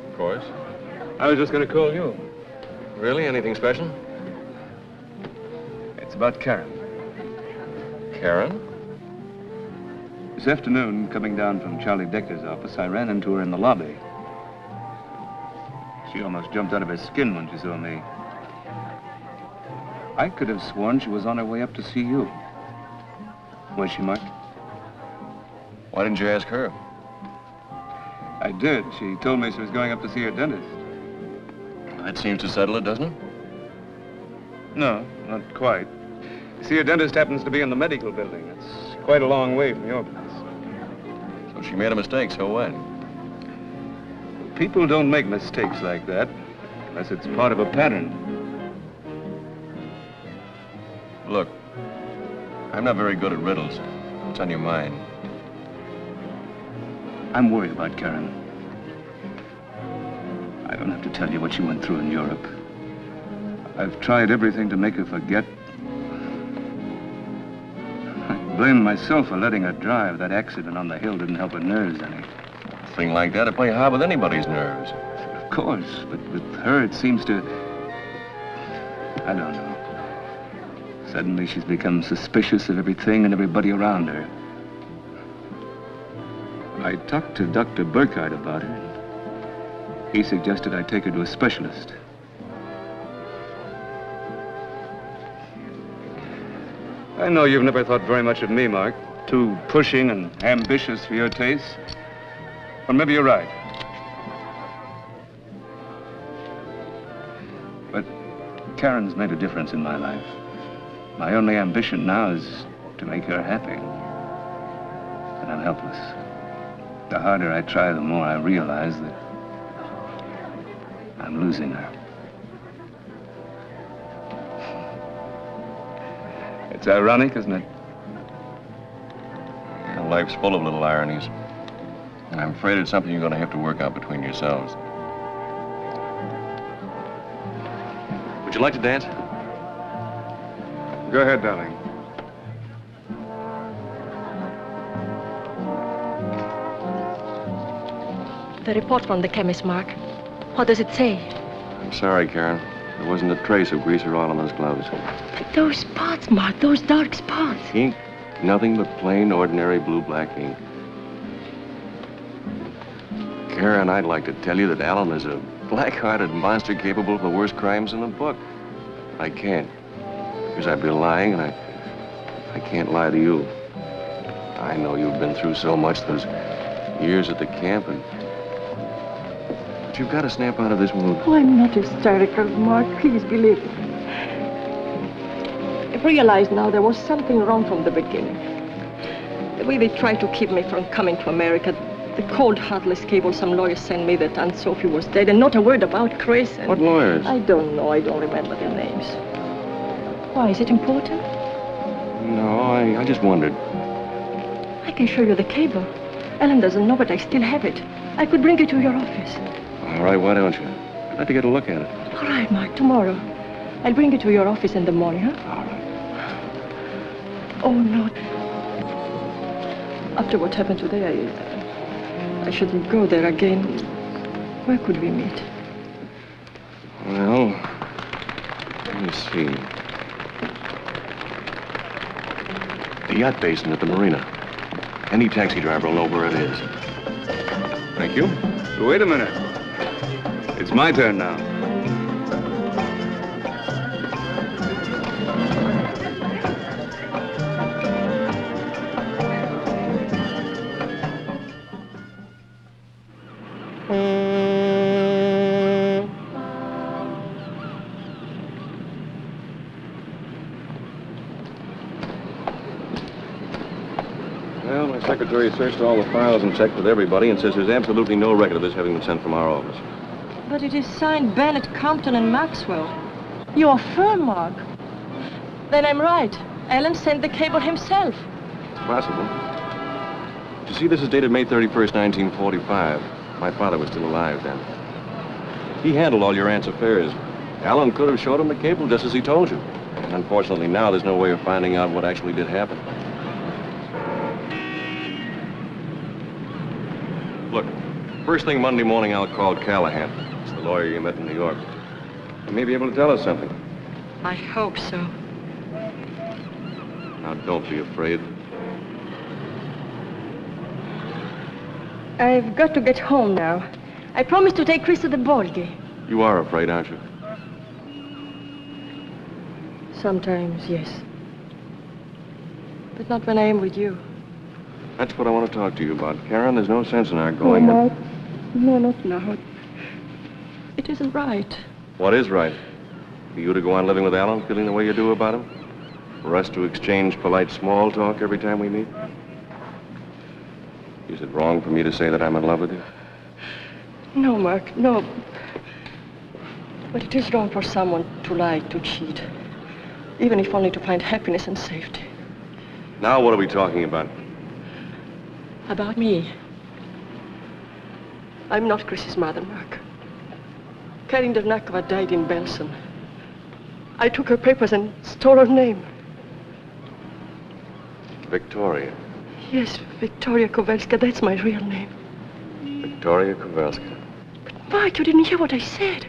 Of course. I was just going to call you. Really? Anything special? It's about Karen. Karen? This afternoon, coming down from Charlie Decker's office, I ran into her in the lobby. She almost jumped out of her skin when she saw me. I could have sworn she was on her way up to see you. Was she, Mark? Why didn't you ask her? I did. She told me she was going up to see her dentist. That seems to settle it, doesn't it? No, not quite. You see, her dentist happens to be in the medical building. It's quite a long way from your place. So she made a mistake, so what? People don't make mistakes like that unless it's part of a pattern. Look, I'm not very good at riddles. What's on your mind? I'm worried about Karen. I don't have to tell you what she went through in Europe. I've tried everything to make her forget. I blame myself for letting her drive. That accident on the hill didn't help her nerves any. A thing like that, to play hard with anybody's nerves. Of course, but with her it seems to... I don't know. Suddenly she's become suspicious of everything and everybody around her. I talked to Dr. Burkhardt about her. He suggested I take her to a specialist. I know you've never thought very much of me, Mark. Too pushing and ambitious for your taste. Or maybe you're right. But Karen's made a difference in my life. My only ambition now is to make her happy. And I'm helpless. The harder I try, the more I realize that I'm losing her. It's ironic, isn't it? Well, life's full of little ironies. And I'm afraid it's something you're going to have to work out between yourselves. Would you like to dance? Go ahead, darling. The report from the chemist, Mark. What does it say? I'm sorry, Karen. There wasn't a trace of grease or oil on those gloves. But those spots, Mark, those dark spots. Ink? Nothing but plain, ordinary blue-black ink. Karen, I'd like to tell you that Alan is a black-hearted monster capable of the worst crimes in the book. I can't, because I'd be lying, and I can't lie to you. I know you've been through so much those years at the camp, but you've got to snap out of this mood. Oh, I'm not hysterical, Mark. Please believe me. I've realized now there was something wrong from the beginning. The way they tried to keep me from coming to America, the cold, heartless cable some lawyers sent me that Aunt Sophie was dead, and not a word about Chris. And what lawyers? I don't know. I don't remember their names. Why, is it important? No, I just wondered. I can show you the cable. Ellen doesn't know, but I still have it. I could bring it to your office. All right, why don't you? I'd like to get a look at it. All right, Mark, tomorrow. I'll bring it to your office in the morning, huh? All right. Oh, no. After what happened today, I shouldn't go there again. Where could we meet? Well, let me see. The yacht basin at the marina. Any taxi driver will know where it is. Thank you. Wait a minute. It's my turn now. Well, my secretary searched all the files and checked with everybody and says there's absolutely no record of this having been sent from our office. But it is signed Bennett, Compton, and Maxwell. Your firm, Mark. Then I'm right. Alan sent the cable himself. It's possible. You see, this is dated May 31st, 1945. My father was still alive then. He handled all your aunt's affairs. Alan could have showed him the cable just as he told you. And unfortunately, now there's no way of finding out what actually did happen. Look, first thing Monday morning, I'll call Callahan. It's the lawyer you met in New York. He may be able to tell us something. I hope so. Now, don't be afraid. I've got to get home now. I promised to take Chris to the ball game. You are afraid, aren't you? Sometimes, yes. But not when I am with you. That's what I want to talk to you about. Karen, there's no sense in our going. No, Mark. No, not now. It isn't right. What is right? For you to go on living with Alan, feeling the way you do about him? For us to exchange polite small talk every time we meet? Is it wrong for me to say that I'm in love with you? No, Mark, no. But it is wrong for someone to lie, to cheat. Even if only to find happiness and safety. Now what are we talking about? About me. I'm not Chris's mother, Mark. Karin Dernakova died in Belsen. I took her papers and stole her name. Victoria. Yes, Victoria Kowalska, that's my real name. Victoria Kowalska. But Mark, you didn't hear what I said.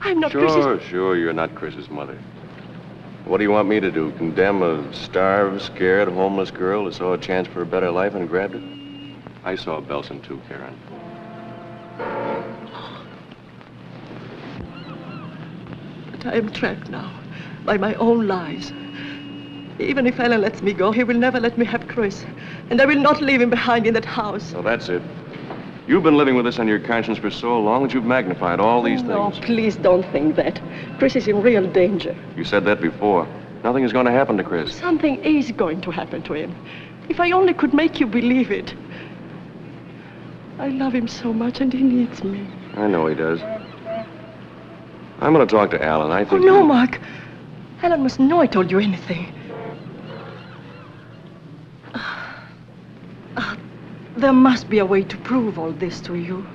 I'm not Chris's... Sure, you're not Chris's mother. What do you want me to do? Condemn a starved, scared, homeless girl who saw a chance for a better life and grabbed it? I saw Belsen too, Karen. But I am trapped now by my own lies. Even if Alan lets me go, he will never let me have Chris. And I will not leave him behind in that house. So that's it. You've been living with this on your conscience for so long that you've magnified all these things. No, please don't think that. Chris is in real danger. You said that before. Nothing is going to happen to Chris. Something is going to happen to him. If I only could make you believe it. I love him so much, and he needs me. I know he does. I'm going to talk to Alan. I Oh, think... no, Mark. Alan must know I told you anything. There must be a way to prove all this to you.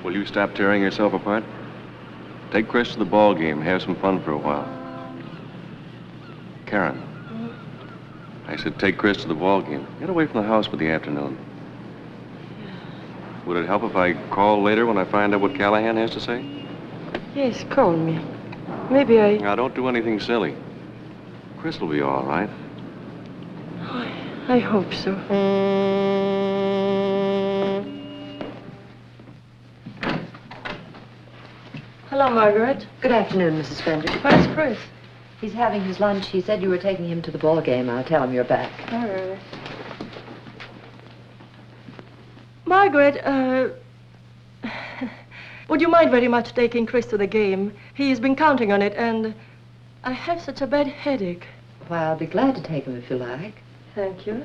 Will you stop tearing yourself apart? Take Chris to the ball game. Have some fun for a while. Karen. I said take Chris to the ball game. Get away from the house for the afternoon. Would it help if I call later when I find out what Callahan has to say? Yes, call me. Maybe I... Now, don't do anything silly. Chris will be all right. I hope so. Hello, Margaret. Good afternoon, Mrs. Fender. Where's Chris? He's having his lunch. He said you were taking him to the ball game. I'll tell him you're back. All right. Margaret, would you mind very much taking Chris to the game? He's been counting on it, and I have such a bad headache. Why, I'll be glad to take him if you like. Thank you.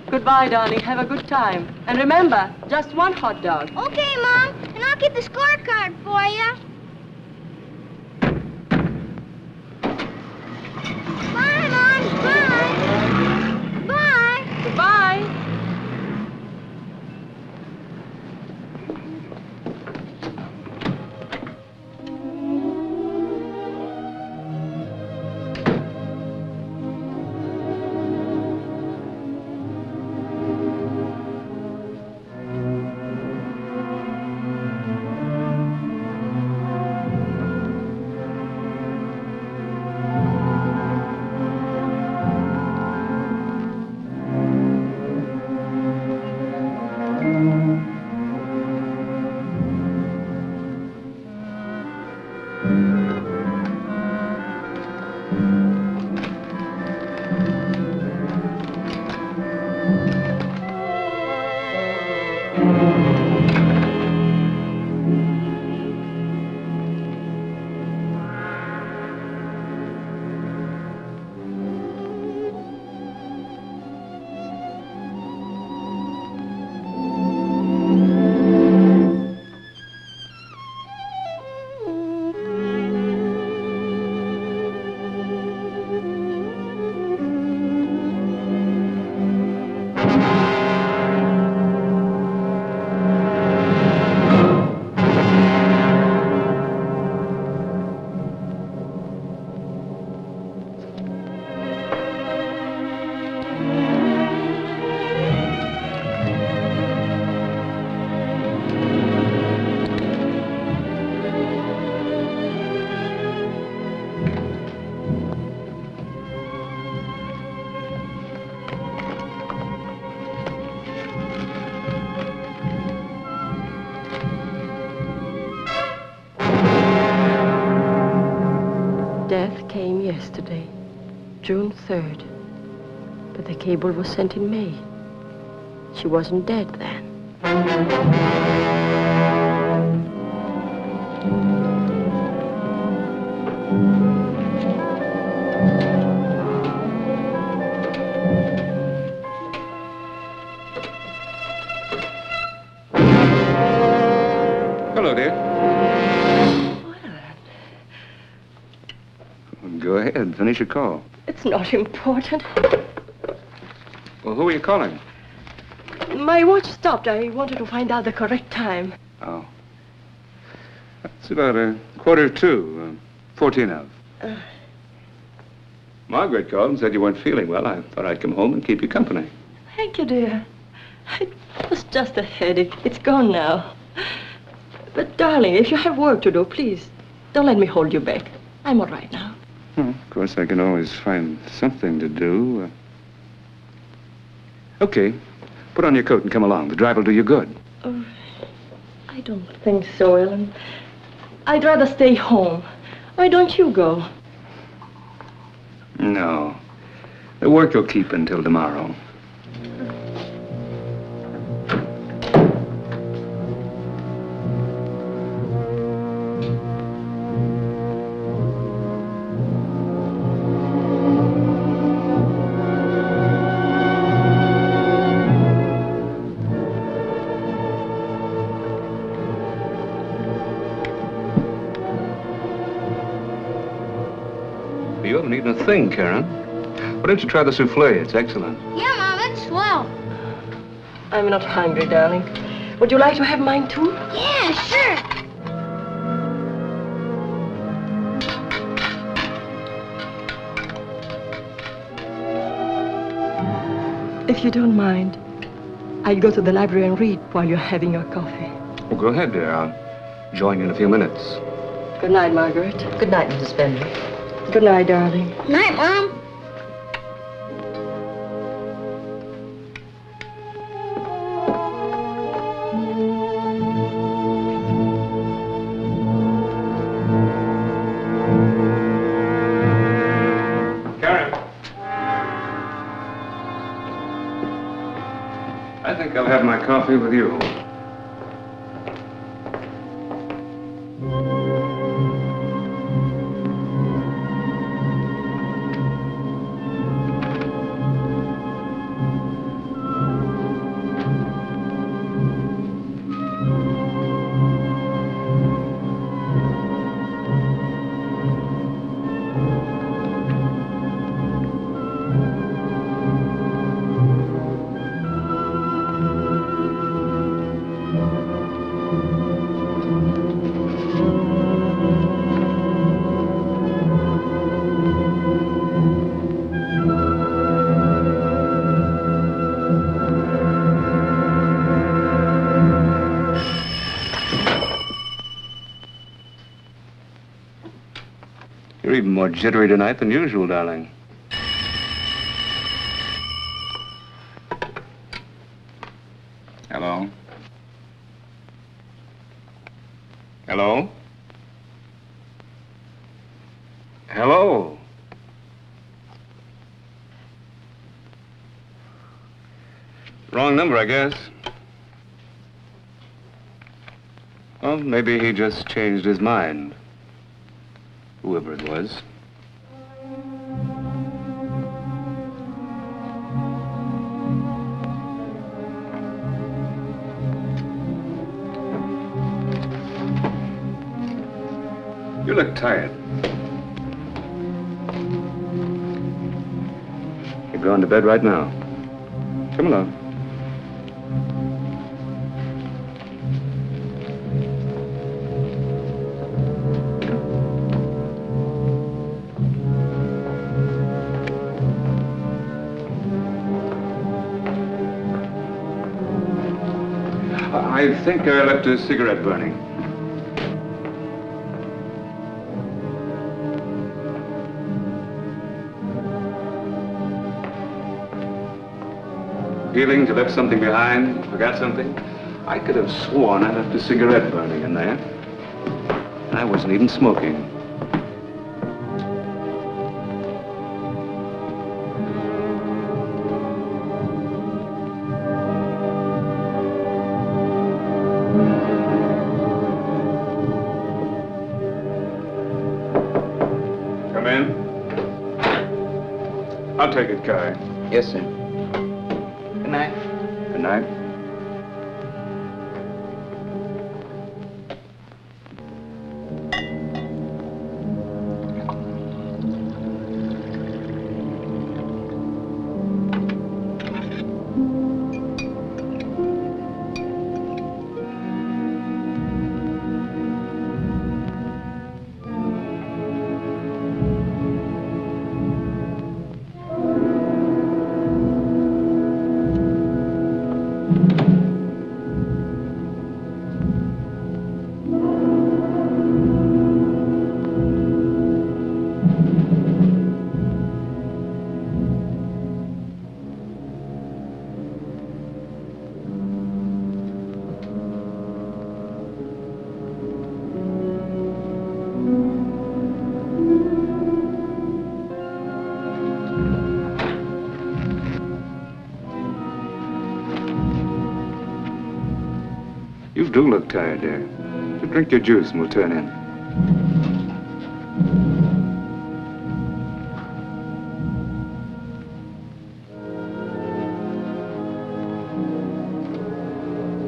Goodbye, darling. Have a good time. And remember, just one hot dog. Okay, Mom. And I'll get the scorecard for you. Bye, Mom. Bye. Bye. Goodbye. Death came yesterday, June 3rd. But the cable was sent in May. She wasn't dead then. Hello, dear. Go ahead, finish your call. It's not important. Well, who are you calling? My watch stopped. I wanted to find out the correct time. Oh. It's about 1:45, 14 of. Margaret called and said you weren't feeling well. I thought I'd come home and keep you company. Thank you, dear. It was just a headache. It's gone now. But, darling, if you have work to do, please, don't let me hold you back. I'm all right now. Well, of course, I can always find something to do. Okay. Put on your coat and come along. The drive will do you good. Oh, I don't think so, Ellen. I'd rather stay home. Why don't you go? No. The work will keep until tomorrow. thing, Karen. Why don't you try the souffle? It's excellent. Yeah, Mom, it's swell. I'm not hungry, darling. Would you like to have mine too? Yeah, sure. If you don't mind, I'll go to the library and read while you're having your coffee. Well, go ahead, dear. I'll join you in a few minutes. Good night, Margaret. Good night, Mrs. Bender. Good night, darling. Night, Mom. Karen. I think I'll have my coffee with you. You're even more jittery tonight than usual, darling. Hello? Hello? Hello? Wrong number, I guess. Well, maybe he just changed his mind. Whoever it was. You look tired. You're going to bed right now. Come along. I think I left a cigarette burning. Feeling you left something behind, forgot something? I could have sworn I left a cigarette burning in there. And I wasn't even smoking. Come in. I'll take it, Kai. Yes, sir. Good night. Good night. You do look tired, dear. You drink your juice and we'll turn in.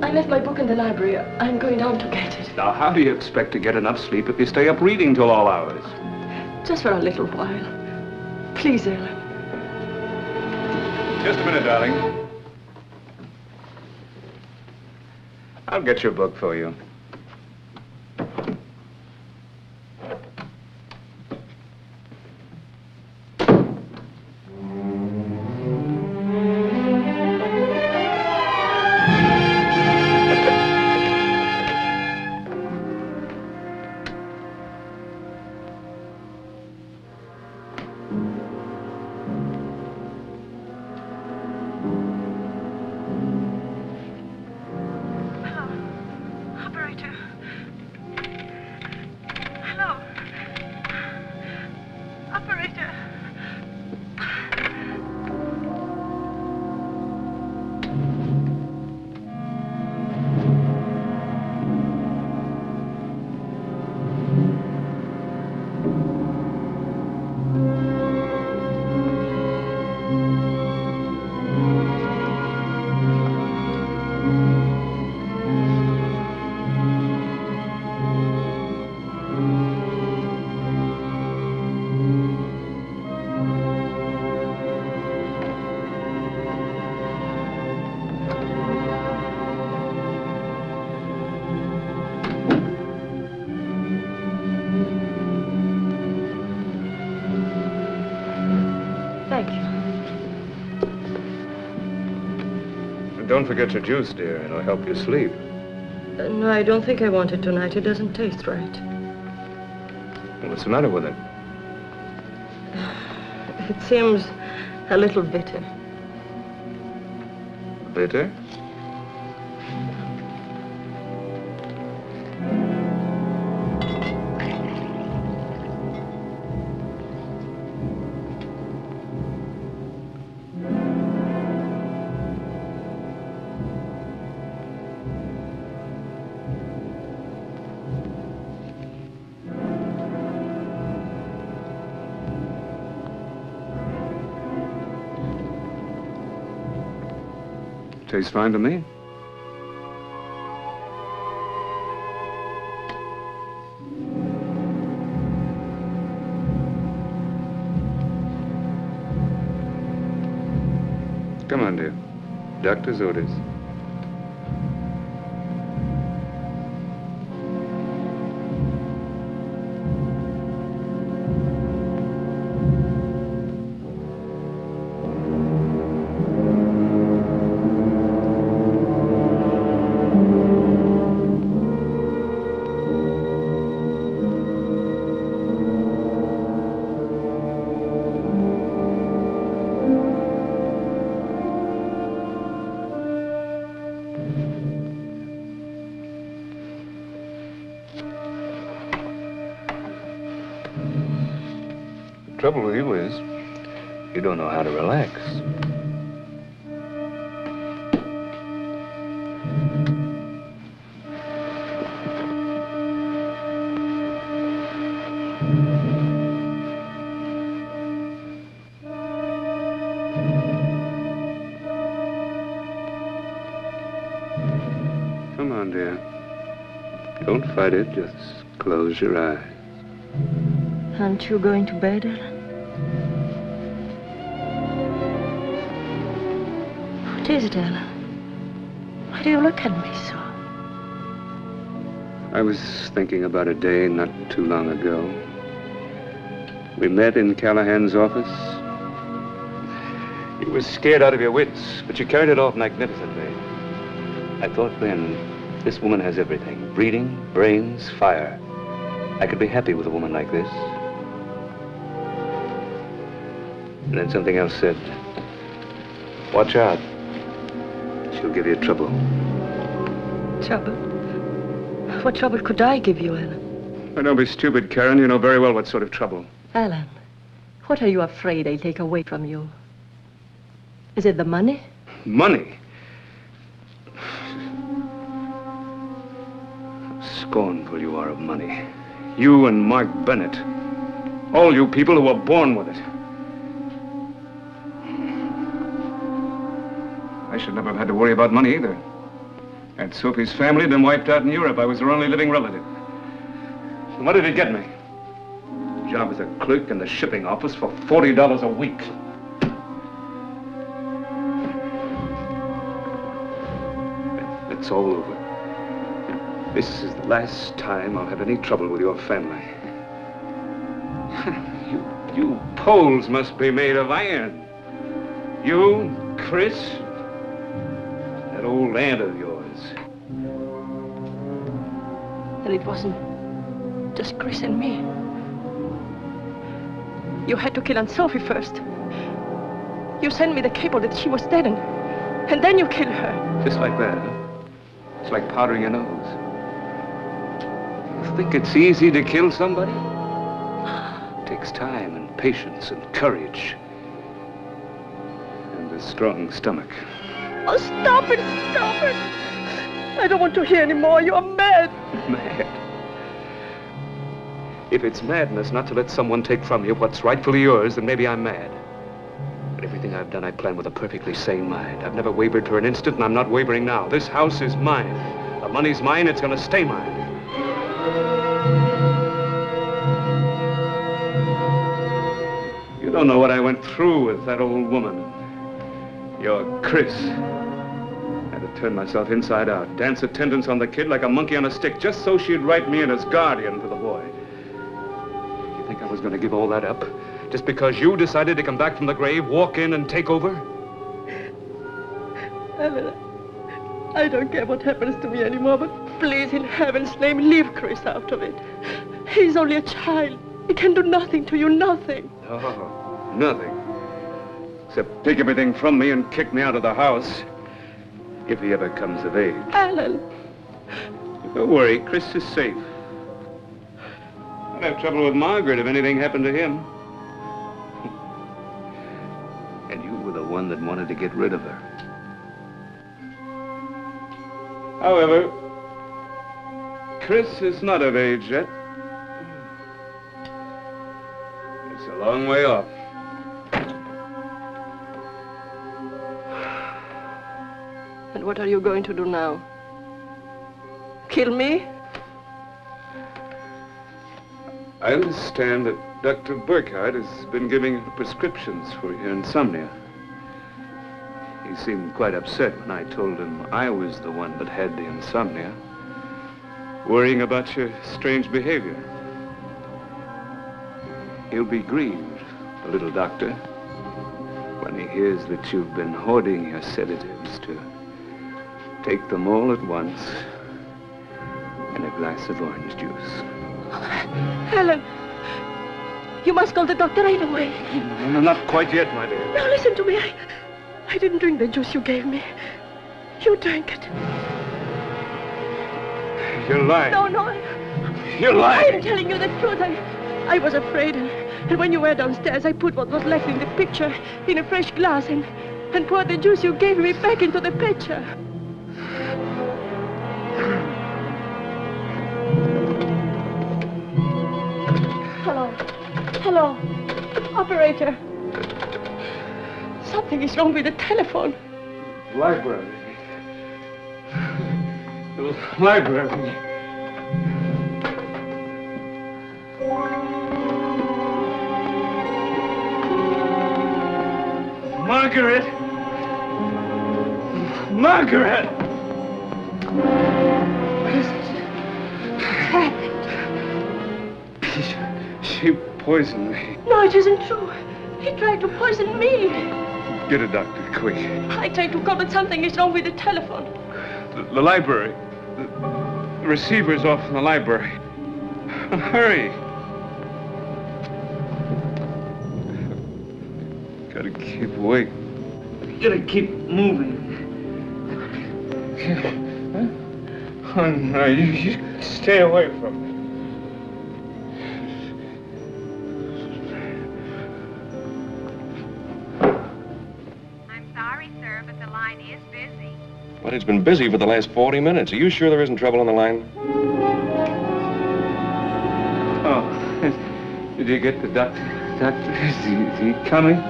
I left my book in the library. I'm going down to get it. Now, how do you expect to get enough sleep if you stay up reading till all hours? Just for a little while. Please, Ellen. Just a minute, darling. I'll get your book for you. Thank you. And don't forget your juice, dear. It'll help you sleep. No, I don't think I want it tonight. It doesn't taste right. Well, what's the matter with it? It seems a little bitter. Bitter? Tastes fine to me. Come on, dear. Doctor's orders. The trouble with you is, you don't know how to relax. Come on, dear. Don't fight it, just close your eyes. Aren't you going to bed, Ellen? What is it, Ellen? Why do you look at me so? I was thinking about a day not too long ago. We met in Callahan's office. You were scared out of your wits, but you carried it off magnificently. I thought then, this woman has everything. Breeding, brains, fire. I could be happy with a woman like this. And then something else said, watch out. She'll give you trouble. Trouble? What trouble could I give you, Ellen? Oh, don't be stupid, Karen. You know very well what sort of trouble. Alan, what are you afraid I'll take away from you? Is it the money? Money? Scornful you are of money. You and Mark Bennett. All you people who were born with it. I should never have had to worry about money either. Aunt Sophie's family had been wiped out in Europe. I was her only living relative. And what did it get me? job as a clerk in the shipping office for $40 a week. It's all over. This is the last time I'll have any trouble with your family. You Poles must be made of iron. You, Chris, that old aunt of yours. And it wasn't just Chris and me. You had to kill Aunt Sophie first. You sent me the cable that she was dead, and then you killed her. Just like that, huh? It's like powdering your nose. You think it's easy to kill somebody? It takes time and patience and courage. And a strong stomach. Oh, stop it, stop it. I don't want to hear anymore. You're mad. Mad? If it's madness not to let someone take from you what's rightfully yours, then maybe I'm mad. But everything I've done, I planned with a perfectly sane mind. I've never wavered for an instant, and I'm not wavering now. This house is mine. The money's mine, it's gonna stay mine. You don't know what I went through with that old woman. Your Chris. I had to turn myself inside out, dance attendance on the kid like a monkey on a stick, just so she'd write me in as guardian for the boy. You think I was gonna give all that up? Just because you decided to come back from the grave, walk in and take over? Ellen, I don't care what happens to me anymore, but please, in heaven's name, leave Chris out of it. He's only a child. He can do nothing to you, nothing. Oh, nothing. Except take everything from me and kick me out of the house. If he ever comes of age. Alan! Don't worry, Chris is safe. I'd have trouble with Margaret if anything happened to him. And you were the one that wanted to get rid of her. However, Chris is not of age yet. It's a long way off. And what are you going to do now? Kill me? I understand that Dr. Burkhardt has been giving prescriptions for your insomnia. He seemed quite upset when I told him I was the one that had the insomnia, worrying about your strange behavior. He'll be grieved, the little doctor, when he hears that you've been hoarding your sedatives to take them all at once in a glass of orange juice. Helen, you must call the doctor right away. No, not quite yet, my dear. Now listen to me. I didn't drink the juice you gave me. You drank it. You're lying. No. You're lying. I'm telling you the truth. I was afraid. And when you were downstairs, I put what was left in the pitcher in a fresh glass and poured the juice you gave me back into the pitcher. Hello. Operator. Something is wrong with the telephone. Library. The library. Margaret! Margaret! She poisoned me. No, it isn't true. He tried to poison me. Get a doctor, quick. I tried to call, but something is wrong with the telephone. The library. The receiver's off in the library. Hurry. Gotta keep awake. Gotta keep moving. Oh, no, you stay away from me. Well, it's been busy for the last 40 minutes. Are you sure there isn't trouble on the line? Oh, did you get the doctor? Doctor, is he coming?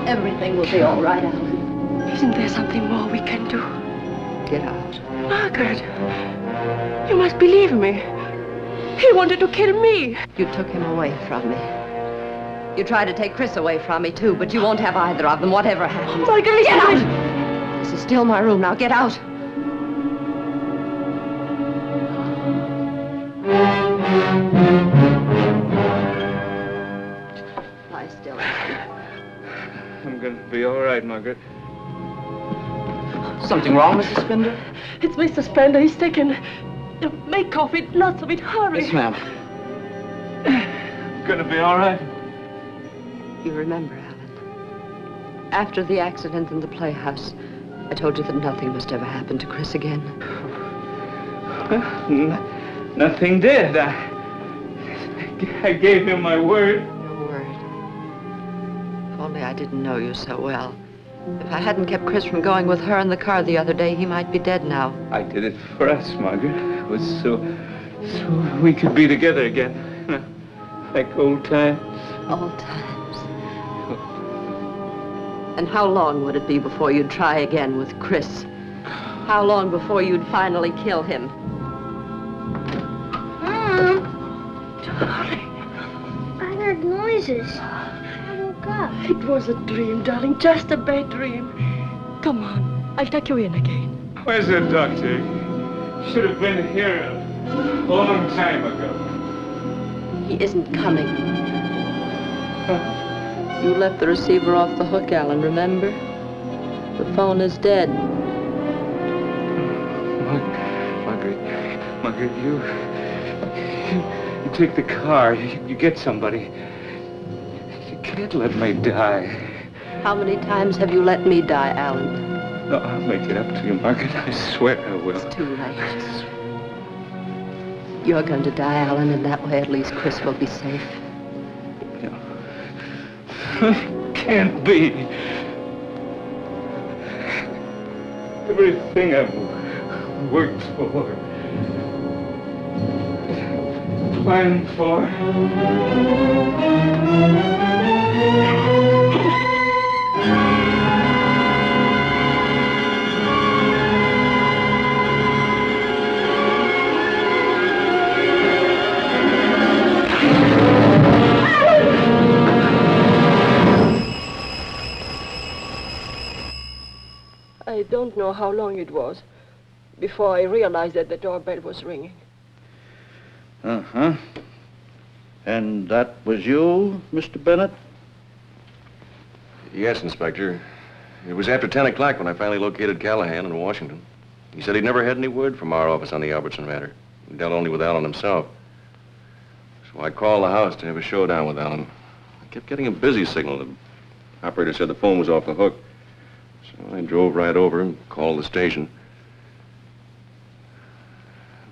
Everything will be all right, Alan. Isn't there something more we can do? Get out. Margaret, you must believe me. He wanted to kill me. You took him away from me. You tried to take Chris away from me, too, but you won't have either of them, whatever happens. Margaret, get out! This is still my room. Now get out. Lie still. I'm going to be all right, Margaret. Something wrong, Mrs. Spender? It's Mr. Spender. He's taken. Make coffee, lots of it. Hurry. Yes, ma'am. Going to be all right. You remember, Alan. After the accident in the playhouse, I told you that nothing must ever happen to Chris again. Nothing did. I gave him my word. Your word. If only I didn't know you so well. If I hadn't kept Chris from going with her in the car the other day, he might be dead now. I did it for us, Margaret. It was so we could be together again. Like old times. Old times. And how long would it be before you'd try again with Chris? How long before you'd finally kill him? Mom! Darling. I heard noises. I woke up. It was a dream, darling, just a bad dream. Come on, I'll take you in again. Where's the doctor? Should have been here a long time ago. He isn't coming. You left the receiver off the hook, Alan, remember? The phone is dead. Margaret, you take the car. You get somebody. You can't let me die. How many times have you let me die, Alan? No, I'll make it up to you, Margaret. I swear I will. It's too late. You're going to die, Alan, and that way at least Chris will be safe. Can't be. Everything I've worked for, planned for. I don't know how long it was before I realized that the doorbell was ringing. Uh-huh. And that was you, Mr. Bennett? Yes, Inspector. It was after 10 o'clock when I finally located Callahan in Washington. He said he'd never had any word from our office on the Albertson matter. He dealt only with Alan himself. So I called the house to have a showdown with Alan. I kept getting a busy signal. The operator said the phone was off the hook. So I drove right over and called the station.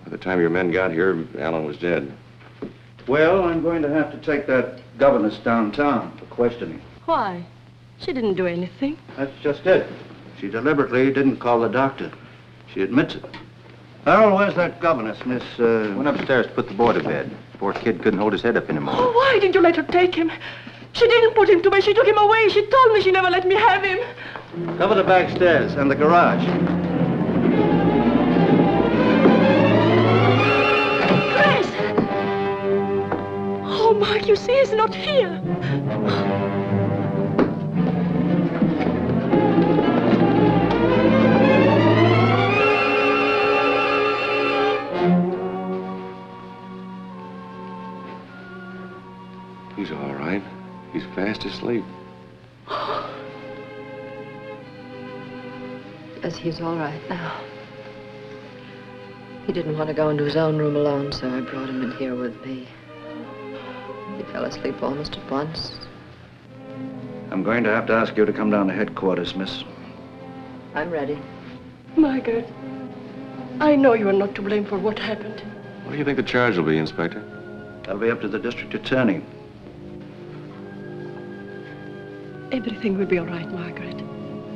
By the time your men got here, Alan was dead. Well, I'm going to have to take that governess downtown for questioning. Why? She didn't do anything. That's just it. She deliberately didn't call the doctor. She admits it. Harold, where's that governess, Miss, Went upstairs to put the boy to bed. Poor kid couldn't hold his head up anymore. Oh, why didn't you let her take him? She didn't put him to bed. She took him away. She told me she never let me have him. Cover the back stairs and the garage. Chris! Oh, Mark, you see, he's not here. He's all right. He's fast asleep. Yes, he's all right now. He didn't want to go into his own room alone, so I brought him in here with me. He fell asleep almost at once. I'm going to have to ask you to come down to headquarters, miss. I'm ready. Margaret, I know you are not to blame for what happened. What do you think the charge will be, Inspector? That'll be up to the district attorney. Everything will be all right, Margaret.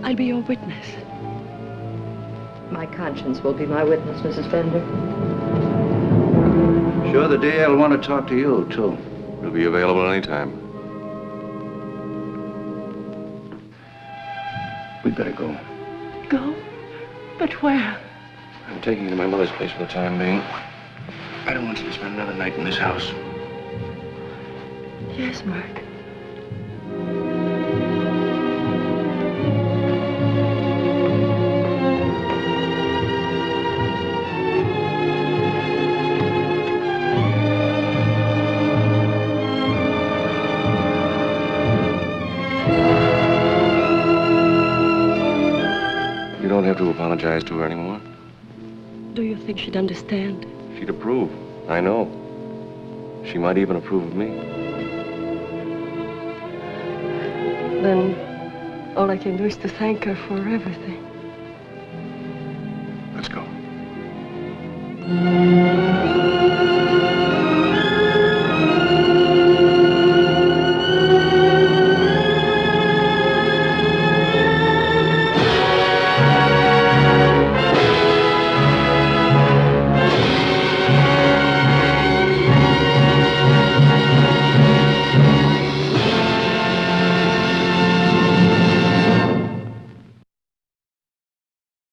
I'll be your witness. My conscience will be my witness, Mrs. Fender. Sure, the DA will want to talk to you, too. He'll be available anytime. We'd better go. Go? But where? I'm taking you to my mother's place for the time being. I don't want you to spend another night in this house. Yes, Mark. You don't have to apologize to her anymore. Do you think she'd understand? She'd approve. I know. She might even approve of me. Then all I can do is to thank her for everything. Let's go.